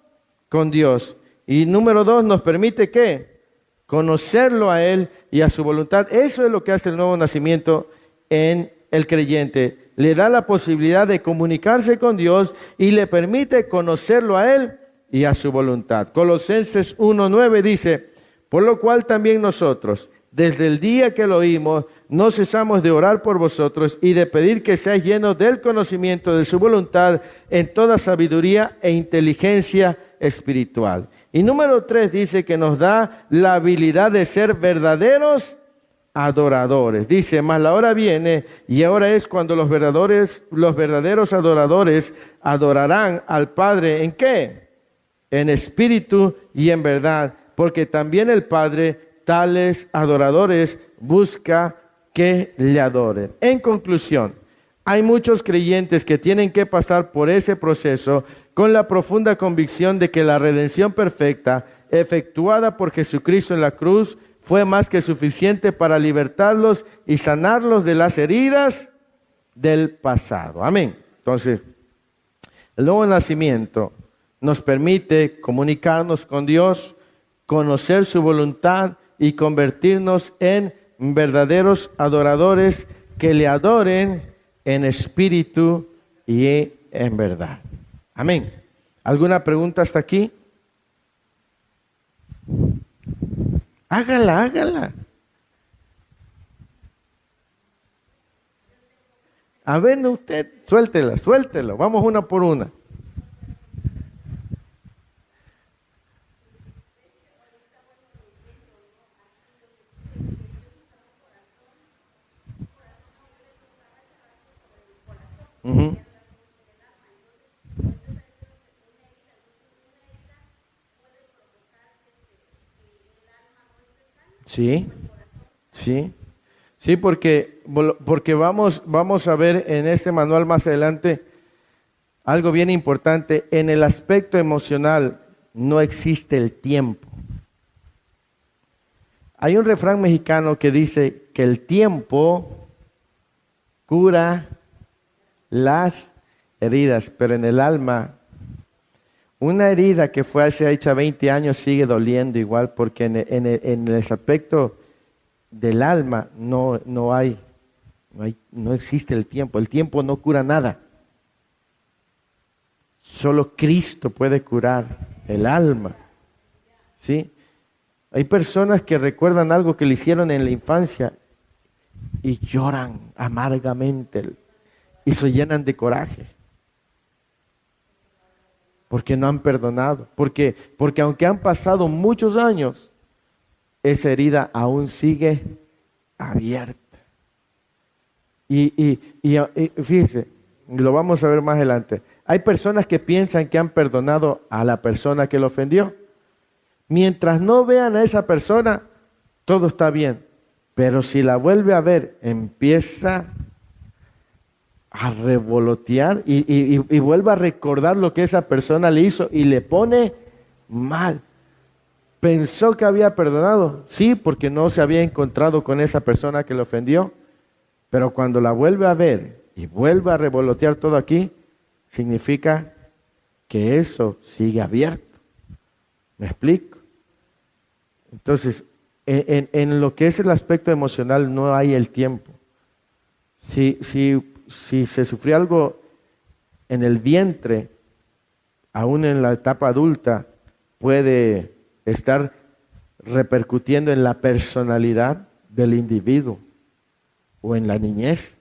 con Dios. Y número dos, nos permite ¿qué? Conocerlo a Él y a su voluntad. Eso es lo que hace el nuevo nacimiento en el creyente. Le da la posibilidad de comunicarse con Dios y le permite conocerlo a Él y a su voluntad. Colosenses 1:9 dice, por lo cual también nosotros, desde el día que lo oímos, no cesamos de orar por vosotros y de pedir que seáis llenos del conocimiento de su voluntad en toda sabiduría e inteligencia espiritual. Y número 3 dice que nos da la habilidad de ser verdaderos adoradores. Dice, mas la hora viene y ahora es cuando los verdaderos adoradores adorarán al Padre. ¿En qué? En espíritu y en verdad, porque también el Padre tales adoradores busca que le adoren. En conclusión, hay muchos creyentes que tienen que pasar por ese proceso con la profunda convicción de que la redención perfecta efectuada por Jesucristo en la cruz fue más que suficiente para libertarlos y sanarlos de las heridas del pasado. Amén. Entonces, el nuevo nacimiento nos permite comunicarnos con Dios, conocer su voluntad y convertirnos en verdaderos adoradores que le adoren en espíritu y en verdad. Amén. ¿Alguna pregunta hasta aquí? Hágala. A ver, usted, suéltela. Vamos una por una. Uh-huh. Sí, porque vamos a ver en este manual más adelante algo bien importante. En el aspecto emocional no existe el tiempo. Hay un refrán mexicano que dice que el tiempo cura las heridas, pero en el alma, una herida que fue hecha 20 años sigue doliendo igual, porque en el aspecto del alma no existe el tiempo. El tiempo no cura nada. Solo Cristo puede curar el alma. ¿Sí? Hay personas que recuerdan algo que le hicieron en la infancia y lloran amargamente y se llenan de coraje. Porque no han perdonado. Porque aunque han pasado muchos años, esa herida aún sigue abierta. Y fíjese, lo vamos a ver más adelante. Hay personas que piensan que han perdonado a la persona que lo ofendió. Mientras no vean a esa persona, todo está bien. Pero si la vuelve a ver, empieza a revolotear y vuelve a recordar lo que esa persona le hizo y le pone mal. Pensó que había perdonado, sí, porque no se había encontrado con esa persona que le ofendió, pero cuando la vuelve a ver y vuelve a revolotear todo aquí, significa que eso sigue abierto. ¿Me explico? Entonces, en lo que es el aspecto emocional no hay el tiempo. Si se sufrió algo en el vientre, aún en la etapa adulta, puede estar repercutiendo en la personalidad del individuo o en la niñez.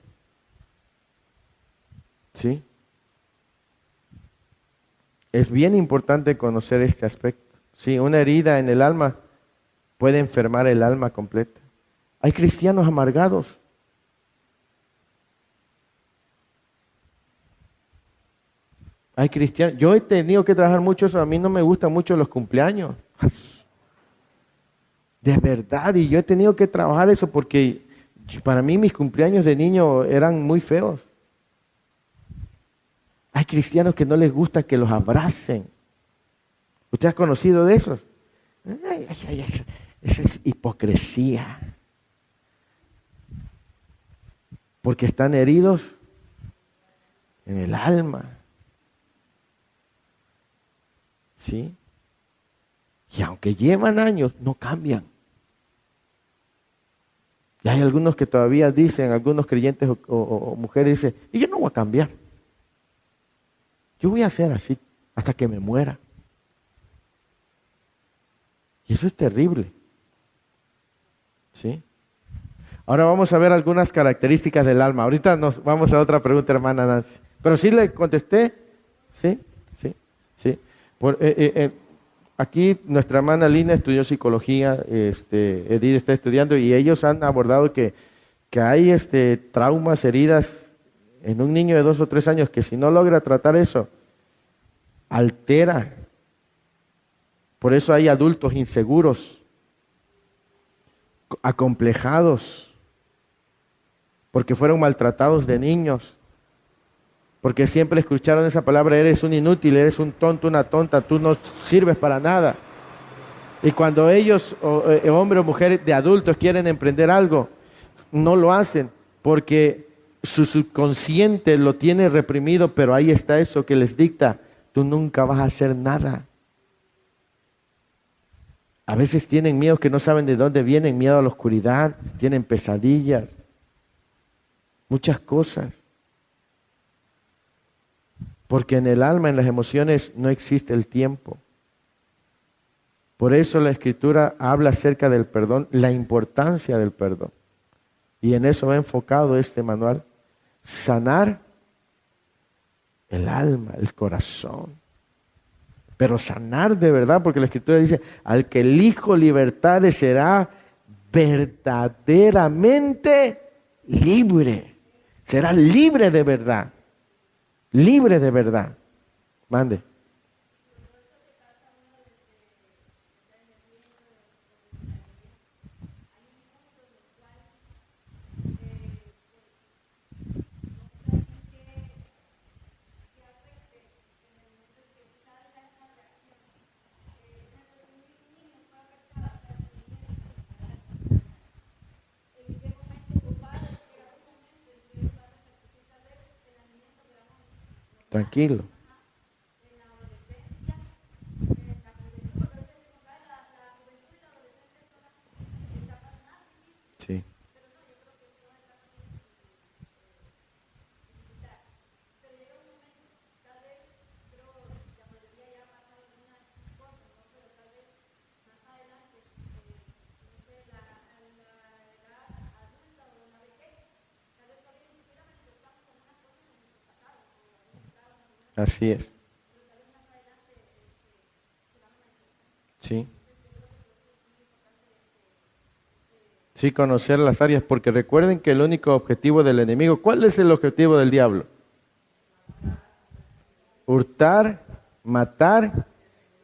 ¿Sí? Es bien importante conocer este aspecto. Sí, una herida en el alma puede enfermar el alma completa. Hay cristianos amargados. Hay cristianos. Yo he tenido que trabajar mucho eso. A mí no me gustan mucho los cumpleaños. De verdad. Y yo he tenido que trabajar eso porque para mí mis cumpleaños de niño eran muy feos. Hay cristianos que no les gusta que los abracen. ¿Usted ha conocido de esos? Esa es hipocresía. Porque están heridos en el alma. ¿Sí? Y aunque llevan años, no cambian. Y hay algunos que todavía dicen, algunos creyentes o mujeres dicen, y yo no voy a cambiar. Yo voy a ser así hasta que me muera. Y eso es terrible. ¿Sí? Ahora vamos a ver algunas características del alma. Ahorita nos vamos a otra pregunta, hermana Nancy. Pero sí le contesté. Sí. Aquí nuestra hermana Lina estudió psicología, Edith está estudiando y ellos han abordado que hay traumas, heridas en un niño de 2 o 3 años que si no logra tratar eso, altera. Por eso hay adultos inseguros, acomplejados, porque fueron maltratados de niños, porque siempre escucharon esa palabra, eres un inútil, eres un tonto, una tonta, tú no sirves para nada. Y cuando ellos, hombre o mujer de adultos, quieren emprender algo, no lo hacen, porque su subconsciente lo tiene reprimido, pero ahí está eso que les dicta, tú nunca vas a hacer nada. A veces tienen miedo que no saben de dónde vienen, miedo a la oscuridad, tienen pesadillas, muchas cosas. Porque en el alma, en las emociones, no existe el tiempo. Por eso la Escritura habla acerca del perdón, la importancia del perdón. Y en eso va enfocado este manual. Sanar el alma, el corazón. Pero sanar de verdad, porque la Escritura dice, al que el Hijo libertare será verdaderamente libre. Será libre de verdad. Libre de verdad. Mande. Tranquilo. Sí. Así es. Sí. Sí, conocer las áreas, porque recuerden que el único objetivo del enemigo, ¿cuál es el objetivo del diablo? Hurtar, matar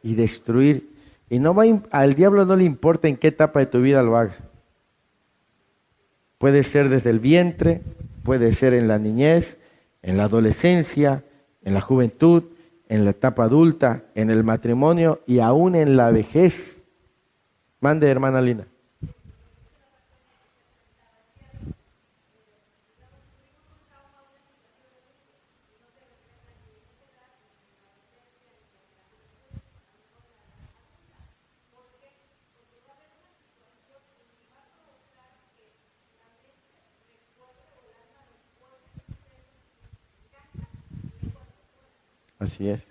y destruir. Y no va al diablo no le importa en qué etapa de tu vida lo haga. Puede ser desde el vientre, puede ser en la niñez, en la adolescencia, en la juventud, en la etapa adulta, en el matrimonio y aún en la vejez. Mande, hermana Lina. Así es.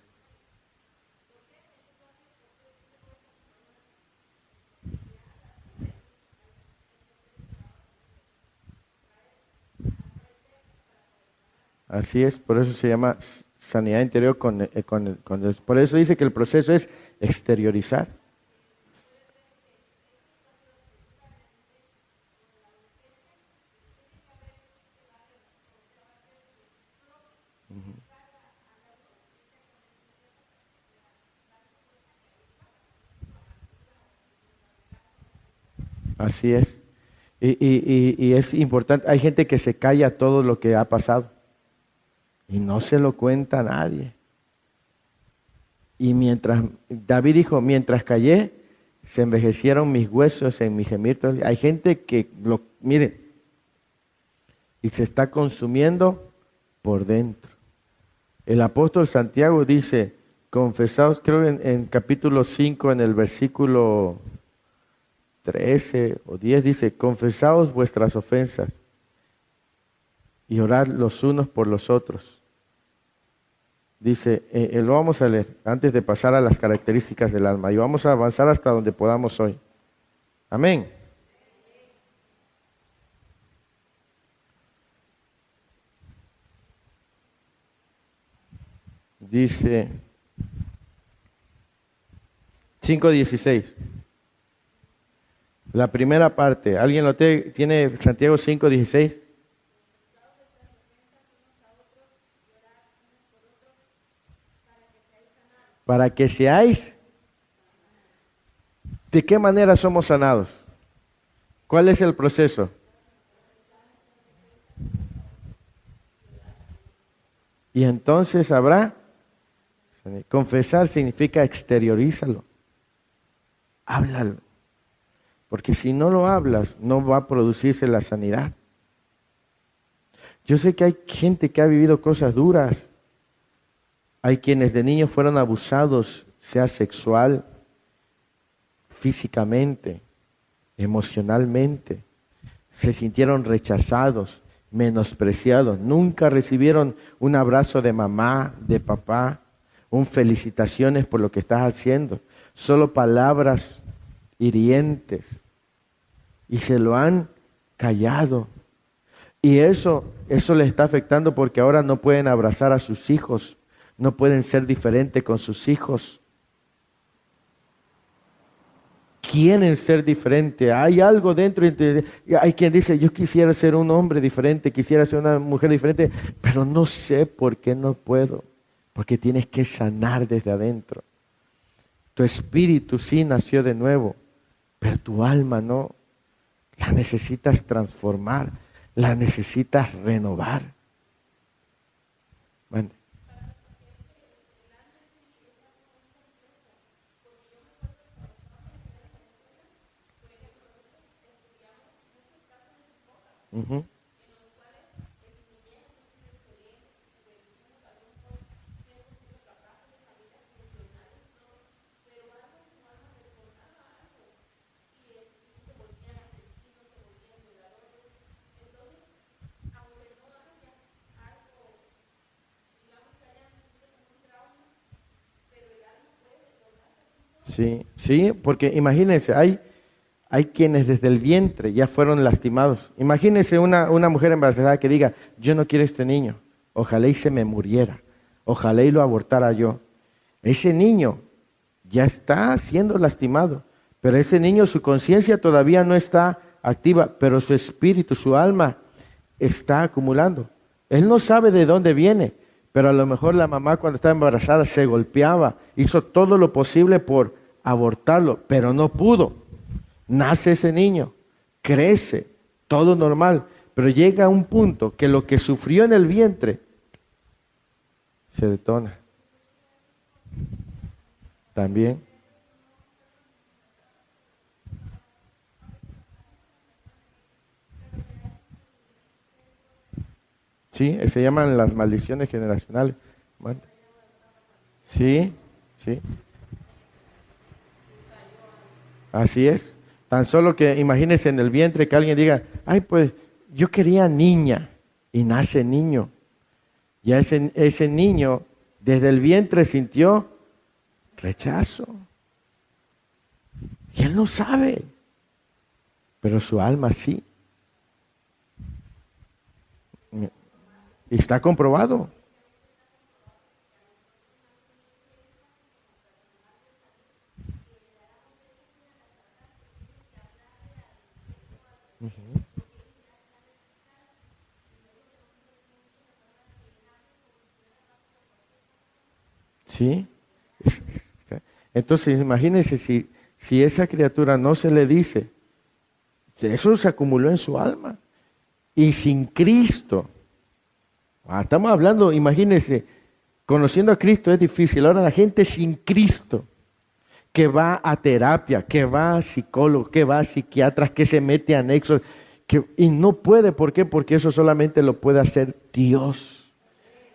Así es, por eso se llama sanidad interior por eso dice que el proceso es exteriorizar. Así es. Y es importante, hay gente que se calla todo lo que ha pasado y no se lo cuenta a nadie. Y David dijo, mientras callé, se envejecieron mis huesos en mi gemir. Hay gente que mire, y se está consumiendo por dentro. El apóstol Santiago dice, confesaos, creo en capítulo 5, en el versículo 13 o 10, dice, confesaos vuestras ofensas y orad los unos por los otros. Dice, lo vamos a leer antes de pasar a las características del alma y vamos a avanzar hasta donde podamos hoy. Amén. Dice 5:16. La primera parte, ¿alguien lo tiene? Santiago 5:16. Para que seáis. ¿De qué manera somos sanados? ¿Cuál es el proceso? Y entonces habrá. Confesar significa exteriorízalo. Háblalo. Porque si no lo hablas, no va a producirse la sanidad. Yo sé que hay gente que ha vivido cosas duras. Hay quienes de niños fueron abusados, sea sexual, físicamente, emocionalmente. Se sintieron rechazados, menospreciados. Nunca recibieron un abrazo de mamá, de papá, un felicitaciones por lo que estás haciendo. Solo palabras hirientes. Y se lo han callado. Y eso les está afectando porque ahora no pueden abrazar a sus hijos. No pueden ser diferentes con sus hijos. Quieren ser diferentes. Hay algo dentro. Hay quien dice, yo quisiera ser un hombre diferente, quisiera ser una mujer diferente, pero no sé por qué no puedo. Porque tienes que sanar desde adentro. Tu espíritu sí nació de nuevo, pero tu alma no. La necesitas transformar, la necesitas renovar. Bueno. Uh-huh. Sí, sí, porque imagínense, hay quienes desde el vientre ya fueron lastimados. Imagínense una mujer embarazada que diga, yo no quiero este niño, ojalá y se me muriera, ojalá y lo abortara yo. Ese niño ya está siendo lastimado, pero ese niño, su conciencia todavía no está activa, pero su espíritu, su alma está acumulando. Él no sabe de dónde viene, pero a lo mejor la mamá cuando estaba embarazada se golpeaba, hizo todo lo posible por abortarlo, pero no pudo. Nace ese niño, crece, todo normal, pero llega a un punto que lo que sufrió en el vientre se detona. También. Sí, se llaman las maldiciones generacionales. Bueno, sí, sí. Así es. Tan solo que imagínense en el vientre que alguien diga, ay, pues yo quería niña y nace niño. Ya ese niño desde el vientre sintió rechazo. Y él no sabe, pero su alma sí. Y está comprobado. Ujú. Sí. Entonces, imagínense si esa criatura no se le dice, eso se acumuló en su alma. Y sin Cristo, estamos hablando, imagínense, conociendo a Cristo es difícil. Ahora la gente sin Cristo, que va a terapia, que va a psicólogo, que va a psiquiatras, que se mete a anexos, y no puede. ¿Por qué? Porque eso solamente lo puede hacer Dios.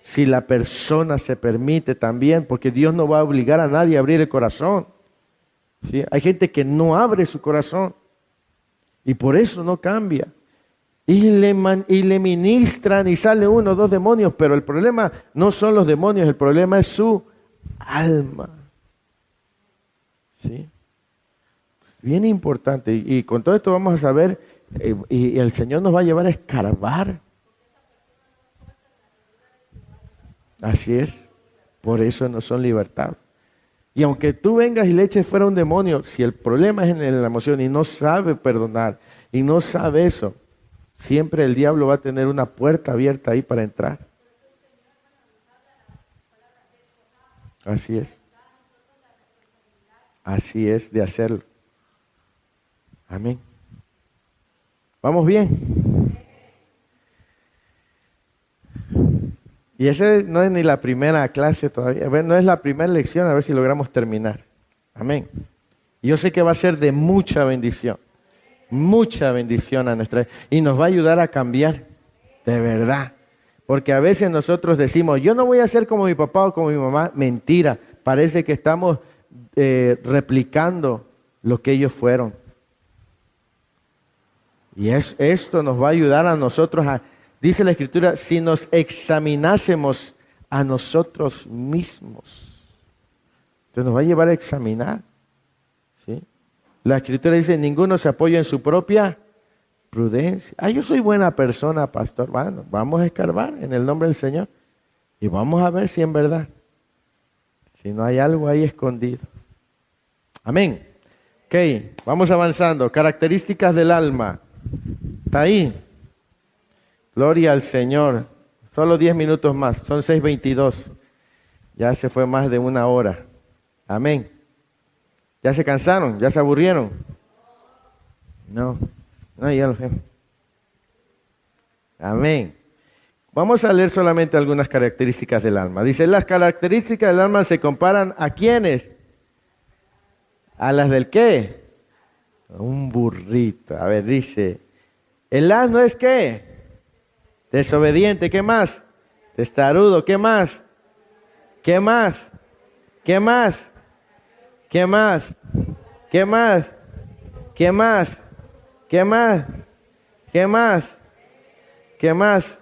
Si la persona se permite también, porque Dios no va a obligar a nadie a abrir el corazón. ¿Sí? Hay gente que no abre su corazón y por eso no cambia. Y le ministran y sale uno o dos demonios, pero el problema no son los demonios, el problema es su alma. ¿Sí? Bien importante. Y con todo esto vamos a saber, y el Señor nos va a llevar a escarbar. Así es. Por eso no son libertados. Y aunque tú vengas y le eches fuera un demonio, si el problema es en la emoción y no sabe perdonar y no sabe eso, siempre el diablo va a tener una puerta abierta ahí para entrar. Así es. Así es de hacerlo. Amén. ¿Vamos bien? Y esa no es ni la primera clase todavía, no es la primera lección, a ver si logramos terminar. Amén. Yo sé que va a ser de mucha bendición a nuestra vida, y nos va a ayudar a cambiar, de verdad. Porque a veces nosotros decimos, yo no voy a ser como mi papá o como mi mamá. Mentira, parece que estamos replicando lo que ellos fueron. Y esto nos va a ayudar a nosotros dice la Escritura, si nos examinásemos a nosotros mismos. Entonces nos va a llevar a examinar. ¿Sí? La Escritura dice, ninguno se apoya en su propia prudencia. Yo soy buena persona, pastor. Bueno, vamos a escarbar en el nombre del Señor. Y vamos a ver si en verdad, si no hay algo ahí escondido. Amén. Ok, vamos avanzando. Características del alma. ¿Está ahí? Gloria al Señor. Solo 10 minutos más. Son 6:22. Ya se fue más de una hora. Amén. ¿Ya se cansaron? ¿Ya se aburrieron? No, ya lo sé. Amén. Vamos a leer solamente algunas características del alma. Dice, las características del alma se comparan ¿a quiénes? ¿A las del qué? Un burrito. A ver, dice, el asno es ¿qué? Desobediente. ¿Qué más? Testarudo. ¿Qué más? ¿Qué más? ¿Qué más? ¿Qué más? ¿Qué más? ¿Qué más? ¿Qué más? ¿Qué más? ¿Qué más?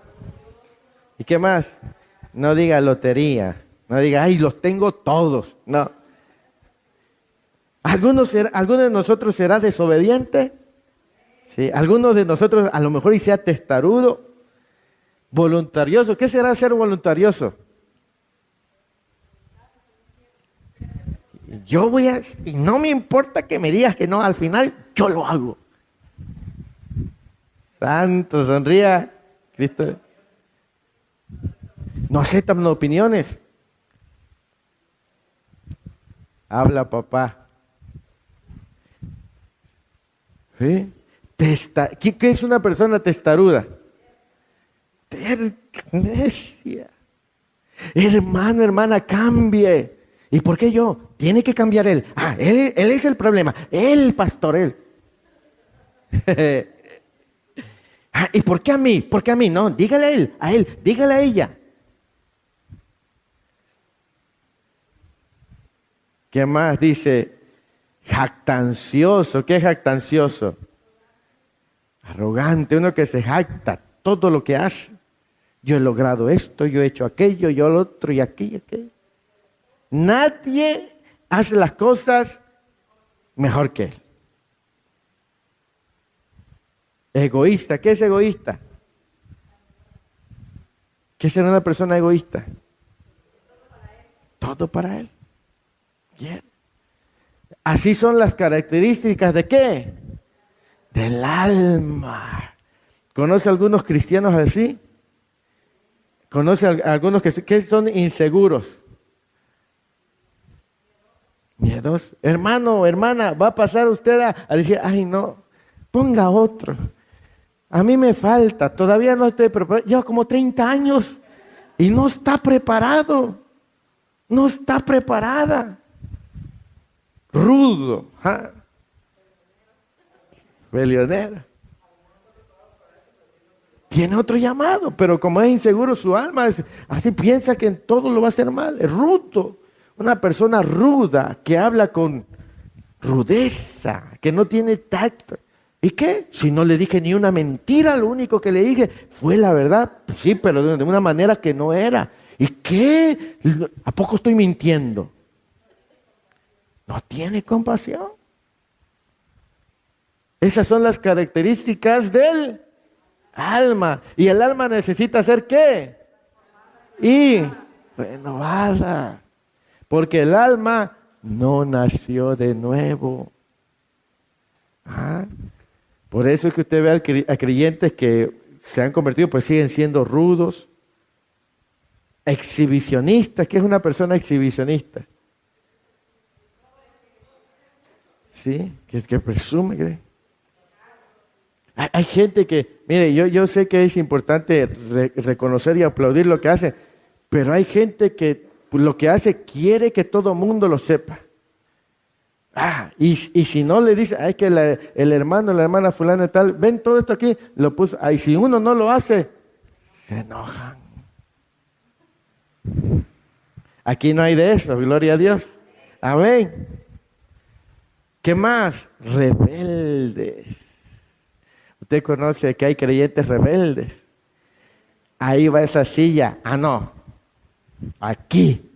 ¿Y qué más? No diga lotería. No diga, ay, los tengo todos. No. ¿Alguno de nosotros será desobediente? Sí. ¿Alguno de nosotros a lo mejor y sea testarudo? Voluntarioso. ¿Qué será ser voluntarioso? Y no me importa que me digas que no, al final yo lo hago. Santo, sonría, Cristo. No aceptan opiniones. Habla, papá. ¿Sí? ¿Qué es una persona testaruda? Necia. Hermano, hermana, cambie. ¿Y por qué yo? Tiene que cambiar él. Él es el problema. Él, pastor, él. ¿Y por qué a mí? ¿Por qué a mí? No, dígale a él, dígale a ella. ¿Qué más dice? Jactancioso. ¿Qué es jactancioso? Arrogante, uno que se jacta todo lo que hace. Yo he logrado esto, yo he hecho aquello, yo lo otro y aquello. Nadie hace las cosas mejor que él. Egoísta. ¿Qué es egoísta? ¿Qué es ser una persona egoísta? Todo para él. Bien. Así son las características ¿de qué? Del alma. ¿Conoce algunos cristianos así? ¿Conoce algunos que son inseguros? Miedos. Hermano, hermana, va a pasar usted a decir, ay no, ponga otro. A mí me falta, todavía no estoy preparado. Lleva como 30 años y no está preparado. No está preparada. Rudo. Peleonera. Tiene otro llamado, pero como es inseguro su alma, así piensa que en todo lo va a hacer mal. Es rudo. Una persona ruda que habla con rudeza, que no tiene tacto. ¿Y qué? Si no le dije ni una mentira, lo único que le dije fue la verdad. Pues sí, pero de una manera que no era. ¿Y qué? ¿A poco estoy mintiendo? No tiene compasión. Esas son las características del alma. ¿Y el alma necesita ser qué? Y renovada. Porque el alma no nació de nuevo. Por eso es que usted ve a creyentes que se han convertido, pues siguen siendo rudos, exhibicionistas. ¿Qué es una persona exhibicionista? ¿Sí? Que presume. Hay gente que, mire, yo sé que es importante reconocer y aplaudir lo que hace, pero hay gente que lo que hace quiere que todo el mundo lo sepa. Y si no le dice, es que el hermano, la hermana fulana y tal, ven todo esto aquí, lo puso, y si uno no lo hace, se enojan. Aquí no hay de eso, gloria a Dios. Amén. ¿Qué más? Rebeldes. Usted conoce que hay creyentes rebeldes. Ahí va esa silla. No. Aquí.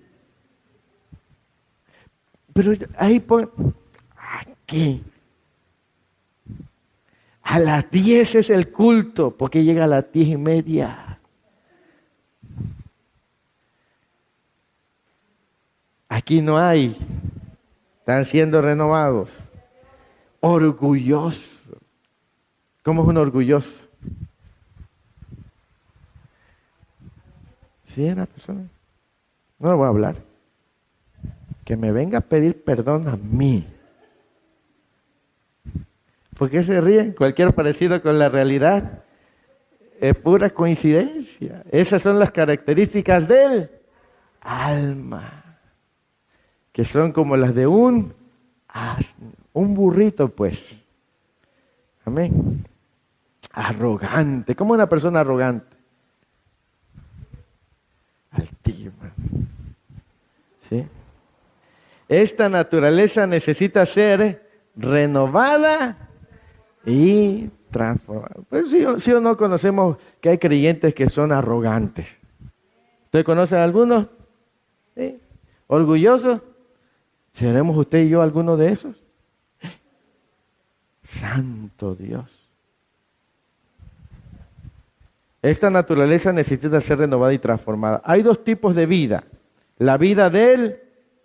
Pero ahí pone. Aquí. A las 10 es el culto. Porque llega a las 10:30. Aquí no hay. Están siendo renovados. Orgulloso. ¿Cómo es un orgulloso? Sí, una persona. No le voy a hablar. Que me venga a pedir perdón a mí. ¿Por qué se ríen? Cualquier parecido con la realidad es pura coincidencia. Esas son las características del alma. Que son como las de un burrito, pues. Amén. Arrogante. ¿Cómo una persona arrogante? Altiva. ¿Sí? Esta naturaleza necesita ser renovada y transformada. Pues sí o no conocemos que hay creyentes que son arrogantes. ¿Usted conoce a algunos? ¿Sí? ¿Orgullosos? ¿Seremos usted y yo alguno de esos? Santo Dios. Esta naturaleza necesita ser renovada y transformada. Hay dos tipos de vida. La vida del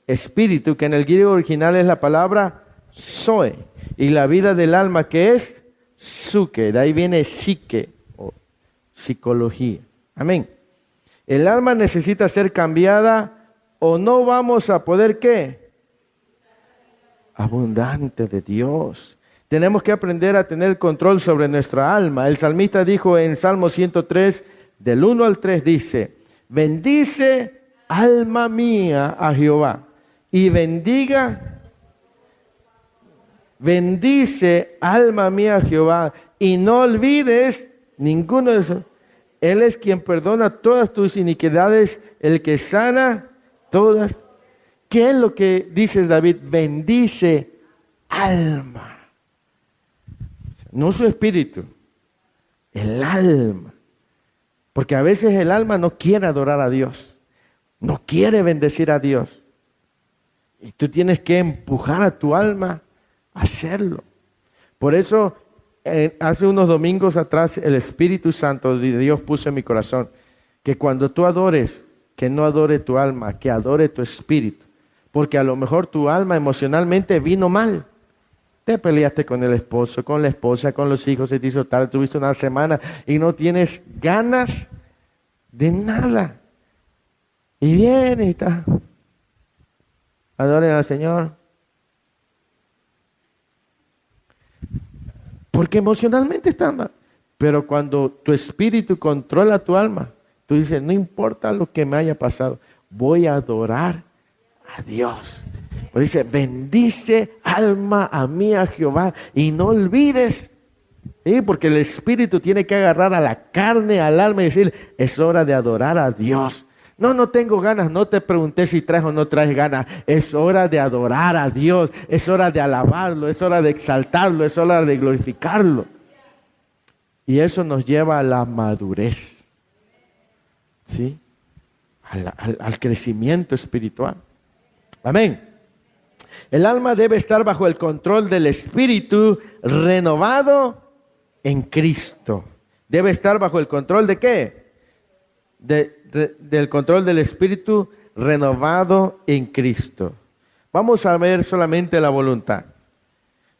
espíritu, que en el griego original es la palabra zoe, y la vida del alma, que es psuque. De ahí viene psique o psicología. Amén. El alma necesita ser cambiada o no vamos a poder, ¿qué? Abundante de Dios. Tenemos que aprender a tener control sobre nuestra alma. El salmista dijo en Salmo 103, del 1 al 3, dice: bendice alma mía a Jehová, y bendice alma mía a Jehová, y no olvides ninguno de esos. Él es quien perdona todas tus iniquidades, el que sana todas. ¿Qué es lo que dice David? Bendice alma. No su espíritu, el alma. Porque a veces el alma no quiere adorar a Dios, no quiere bendecir a Dios. Y tú tienes que empujar a tu alma a hacerlo. Por eso, hace unos domingos atrás, el Espíritu Santo de Dios puso en mi corazón que cuando tú adores, que no adore tu alma, que adore tu espíritu. Porque a lo mejor tu alma emocionalmente vino mal. Te peleaste con el esposo, con la esposa, con los hijos, se te hizo tarde, tuviste una semana y no tienes ganas de nada. Y viene y está. Adoren al Señor. Porque emocionalmente está mal. Pero cuando tu espíritu controla tu alma, tú dices, no importa lo que me haya pasado, voy a adorar a Dios. Pues dice, bendice alma a mí a Jehová y no olvides. ¿Sí? Porque el espíritu tiene que agarrar a la carne, al alma y decir, es hora de adorar a Dios. No tengo ganas, no te pregunté si traes o no traes ganas. Es hora de adorar a Dios, es hora de alabarlo, es hora de exaltarlo, es hora de glorificarlo. Y eso nos lleva a la madurez, ¿sí? Al crecimiento espiritual. Amén. El alma debe estar bajo el control del espíritu renovado en Cristo. Debe estar bajo el control de ¿qué? Del control del espíritu renovado en Cristo. Vamos a ver solamente la voluntad.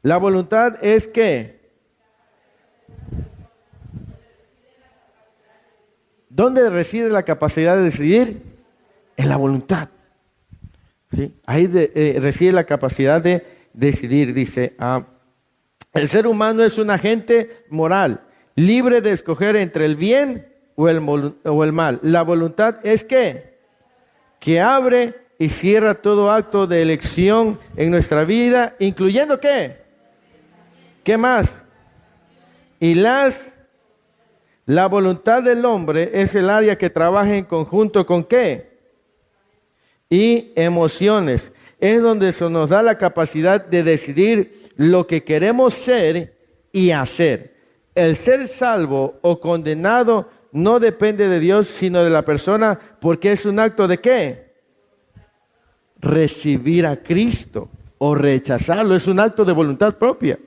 La voluntad es ¿qué? ¿Dónde reside la capacidad de decidir? En la voluntad. ¿Sí? Ahí reside la capacidad de decidir. Dice, el ser humano es un agente moral, libre de escoger entre el bien o el mal. La voluntad es ¿qué? Que abre y cierra todo acto de elección en nuestra vida, incluyendo ¿qué? ¿Qué más? Y la voluntad del hombre es el área que trabaja en conjunto con ¿qué? Y emociones. Es donde se nos da la capacidad de decidir lo que queremos ser y hacer. El ser salvo o condenado no depende de Dios, sino de la persona, porque es un acto de ¿qué? Recibir a Cristo o rechazarlo. Es un acto de voluntad propia.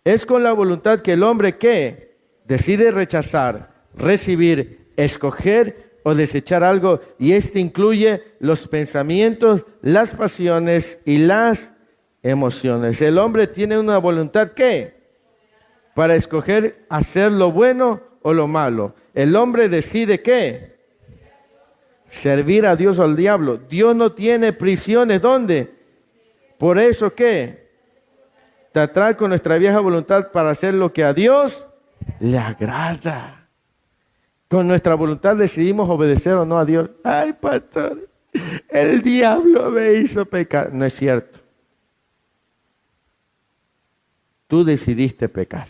Es con la voluntad que el hombre ¿qué? Decide rechazar, recibir, escoger o desechar algo, y este incluye los pensamientos, las pasiones y las emociones. El hombre tiene una voluntad ¿qué? Para escoger hacer lo bueno o lo malo. El hombre decide ¿qué? Servir a Dios o al diablo. Dios no tiene prisiones. ¿Dónde? Por eso ¿qué? Tratar con nuestra vieja voluntad para hacer lo que a Dios le agrada. Con nuestra voluntad decidimos obedecer o no a Dios. Ay, pastor, el diablo me hizo pecar. No es cierto. Tú decidiste pecar.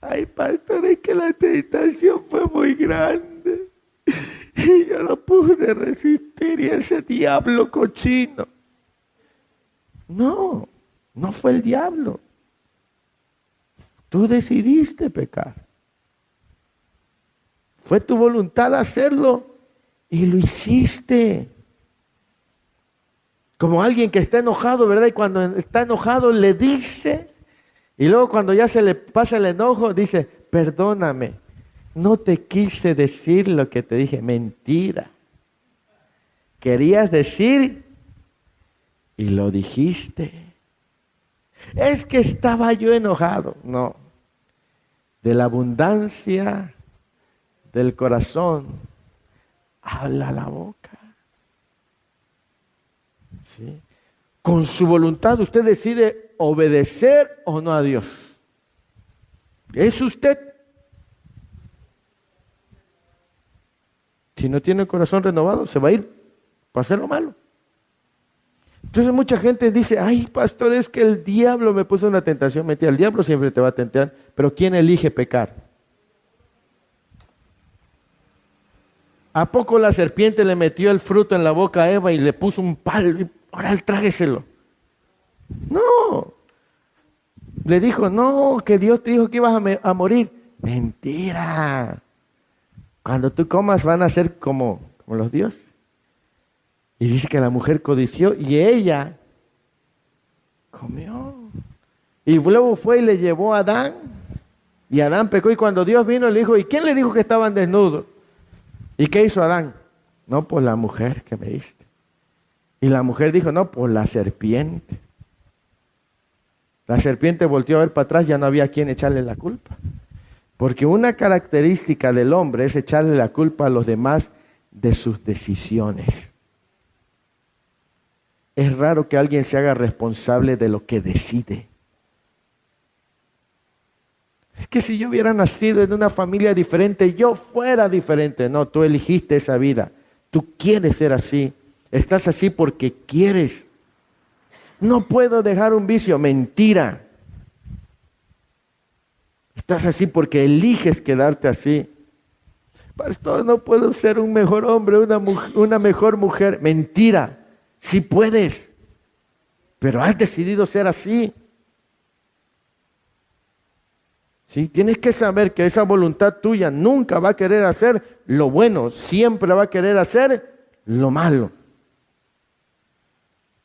Ay, pastor, es que la tentación fue muy grande. Y yo no pude resistir, y ese diablo cochino. No fue el diablo. Tú decidiste pecar. Fue tu voluntad hacerlo y lo hiciste. Como alguien que está enojado, ¿verdad? Y cuando está enojado le dice, y luego cuando ya se le pasa el enojo, dice, perdóname, no te quise decir lo que te dije. Mentira. Querías decir y lo dijiste. Es que estaba yo enojado. No. De la abundancia del corazón habla la boca. ¿Sí? Con su voluntad usted decide obedecer o no a Dios. Es usted. Si no tiene el corazón renovado, se va a ir para hacer lo malo. Entonces mucha gente dice, ay, pastor, es que el diablo me puso una tentación. Mentira, el diablo siempre te va a tentar, pero ¿quién elige pecar? ¿A poco la serpiente le metió el fruto en la boca a Eva y le puso un palo? Y ahora trágueselo. No. Le dijo, no, que Dios te dijo que ibas a morir. Mentira. Cuando tú comas van a ser como los dioses. Y dice que la mujer codició y ella comió. Y luego fue y le llevó a Adán. Y Adán pecó y cuando Dios vino le dijo, ¿y quién le dijo que estaban desnudos? ¿Y qué hizo Adán? No, pues la mujer que me diste. Y la mujer dijo, no, pues la serpiente. La serpiente volteó a ver para atrás, ya no había a quien echarle la culpa. Porque una característica del hombre es echarle la culpa a los demás de sus decisiones. Es raro que alguien se haga responsable de lo que decide. Es que si yo hubiera nacido en una familia diferente, yo fuera diferente. No, tú elegiste esa vida. Tú quieres ser así. Estás así porque quieres. No puedo dejar un vicio. Mentira. Estás así porque eliges quedarte así. Pastor, no puedo ser un mejor hombre, una mejor mujer. Mentira. Sí puedes. Pero has decidido ser así. ¿Sí? Tienes que saber que esa voluntad tuya nunca va a querer hacer lo bueno, siempre va a querer hacer lo malo.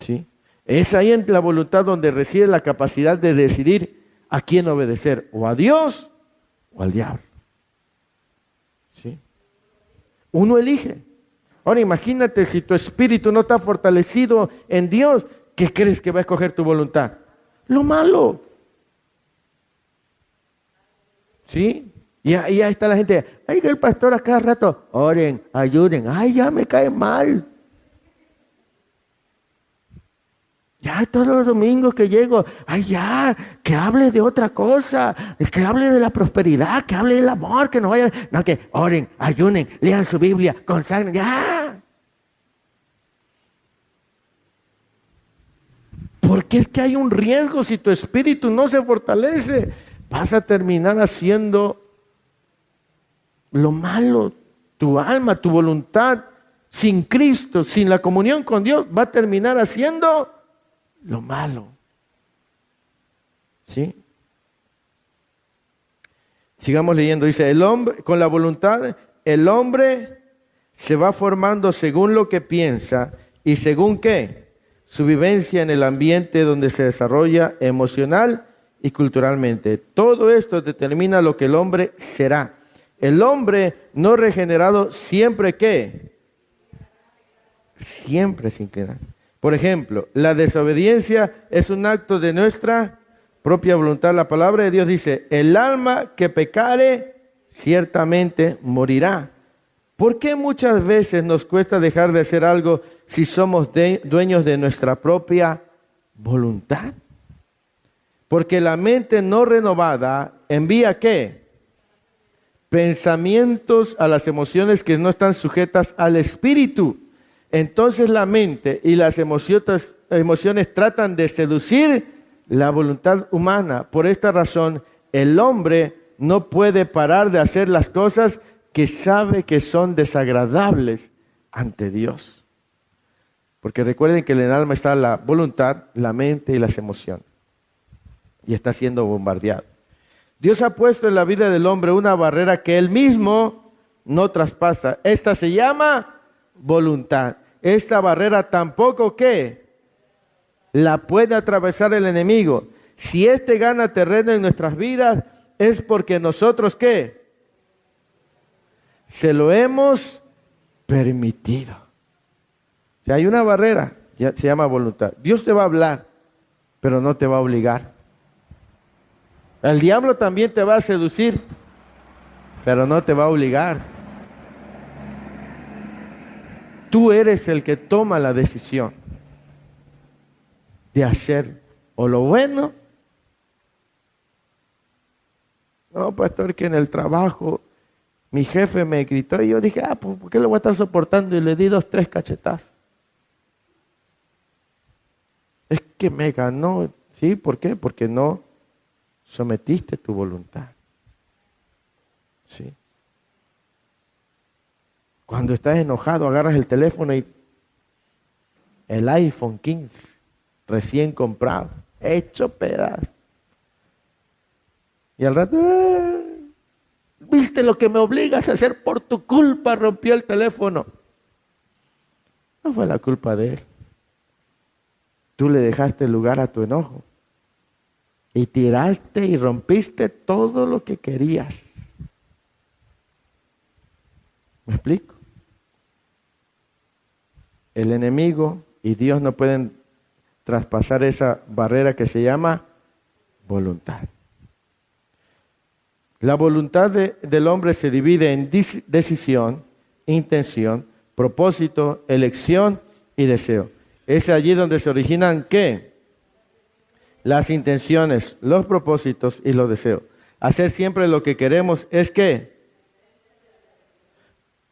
¿Sí? Es ahí en la voluntad donde reside la capacidad de decidir a quién obedecer, o a Dios o al diablo. ¿Sí? Uno elige. Ahora imagínate si tu espíritu no está fortalecido en Dios, ¿qué crees que va a escoger tu voluntad? Lo malo. ¿Sí? Y ahí está la gente, ay, que el pastor a cada rato, oren, ayuden, ay, ya me cae mal. Ya todos los domingos que llego, ay, ya, que hable de otra cosa, que hable de la prosperidad, que hable del amor, que no vaya, no, que oren, ayunen, lean su Biblia, consagren, ya. Porque es que hay un riesgo si tu espíritu no se fortalece. Vas a terminar haciendo lo malo. Tu alma, tu voluntad, sin Cristo, sin la comunión con Dios, va a terminar haciendo lo malo. ¿Sí? Sigamos leyendo. Dice, el hombre, con la voluntad, el hombre se va formando según lo que piensa y según qué, su vivencia en el ambiente donde se desarrolla emocional y culturalmente. Todo esto determina lo que el hombre será. El hombre no regenerado siempre ¿qué? Siempre se inclina. Por ejemplo, la desobediencia es un acto de nuestra propia voluntad. La palabra de Dios dice, el alma que pecare ciertamente morirá. ¿Por qué muchas veces nos cuesta dejar de hacer algo si somos dueños de nuestra propia voluntad? Porque la mente no renovada envía ¿qué? Pensamientos a las emociones que no están sujetas al espíritu. Entonces la mente y las emociones tratan de seducir la voluntad humana. Por esta razón, el hombre no puede parar de hacer las cosas que sabe que son desagradables ante Dios. Porque recuerden que en el alma está la voluntad, la mente y las emociones. Y está siendo bombardeado. Dios ha puesto en la vida del hombre una barrera que él mismo no traspasa. Esta se llama voluntad. Esta barrera tampoco ¿qué? La puede atravesar el enemigo. Si éste gana terreno en nuestras vidas, es porque nosotros ¿qué? Se lo hemos permitido. Si hay una barrera, ya se llama voluntad. Dios te va a hablar, pero no te va a obligar. El diablo también te va a seducir, pero no te va a obligar. Tú eres el que toma la decisión de hacer o lo bueno. No, pastor, que en el trabajo Mi jefe me gritó y yo dije, pues, ¿por qué lo voy a estar soportando? Y le di 2, 3 cachetazos. Es que me ganó. ¿Sí? ¿Por qué? Porque no sometiste tu voluntad. ¿Sí? Cuando estás enojado, agarras el teléfono y el iPhone 15, recién comprado, hecho pedazo. Y al rato, ¿viste lo que me obligas a hacer? Por tu culpa rompió el teléfono. No fue la culpa de él. Tú le dejaste lugar a tu enojo. Y tiraste y rompiste todo lo que querías. ¿Me explico? El enemigo y Dios no pueden traspasar esa barrera que se llama voluntad. La voluntad del hombre se divide en decisión, intención, propósito, elección y deseo. Es allí donde se originan, ¿qué? Las intenciones, los propósitos y los deseos. Hacer siempre lo que queremos es ¿qué?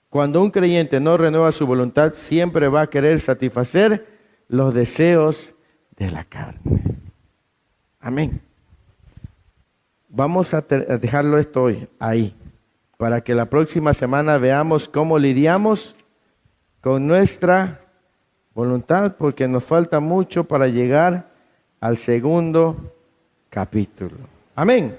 Cuando un creyente no renueva su voluntad, siempre va a querer satisfacer los deseos de la carne. Amén. Vamos a dejarlo esto hoy, ahí, para que la próxima semana veamos cómo lidiamos con nuestra voluntad, porque nos falta mucho para llegar al segundo capítulo. Amén.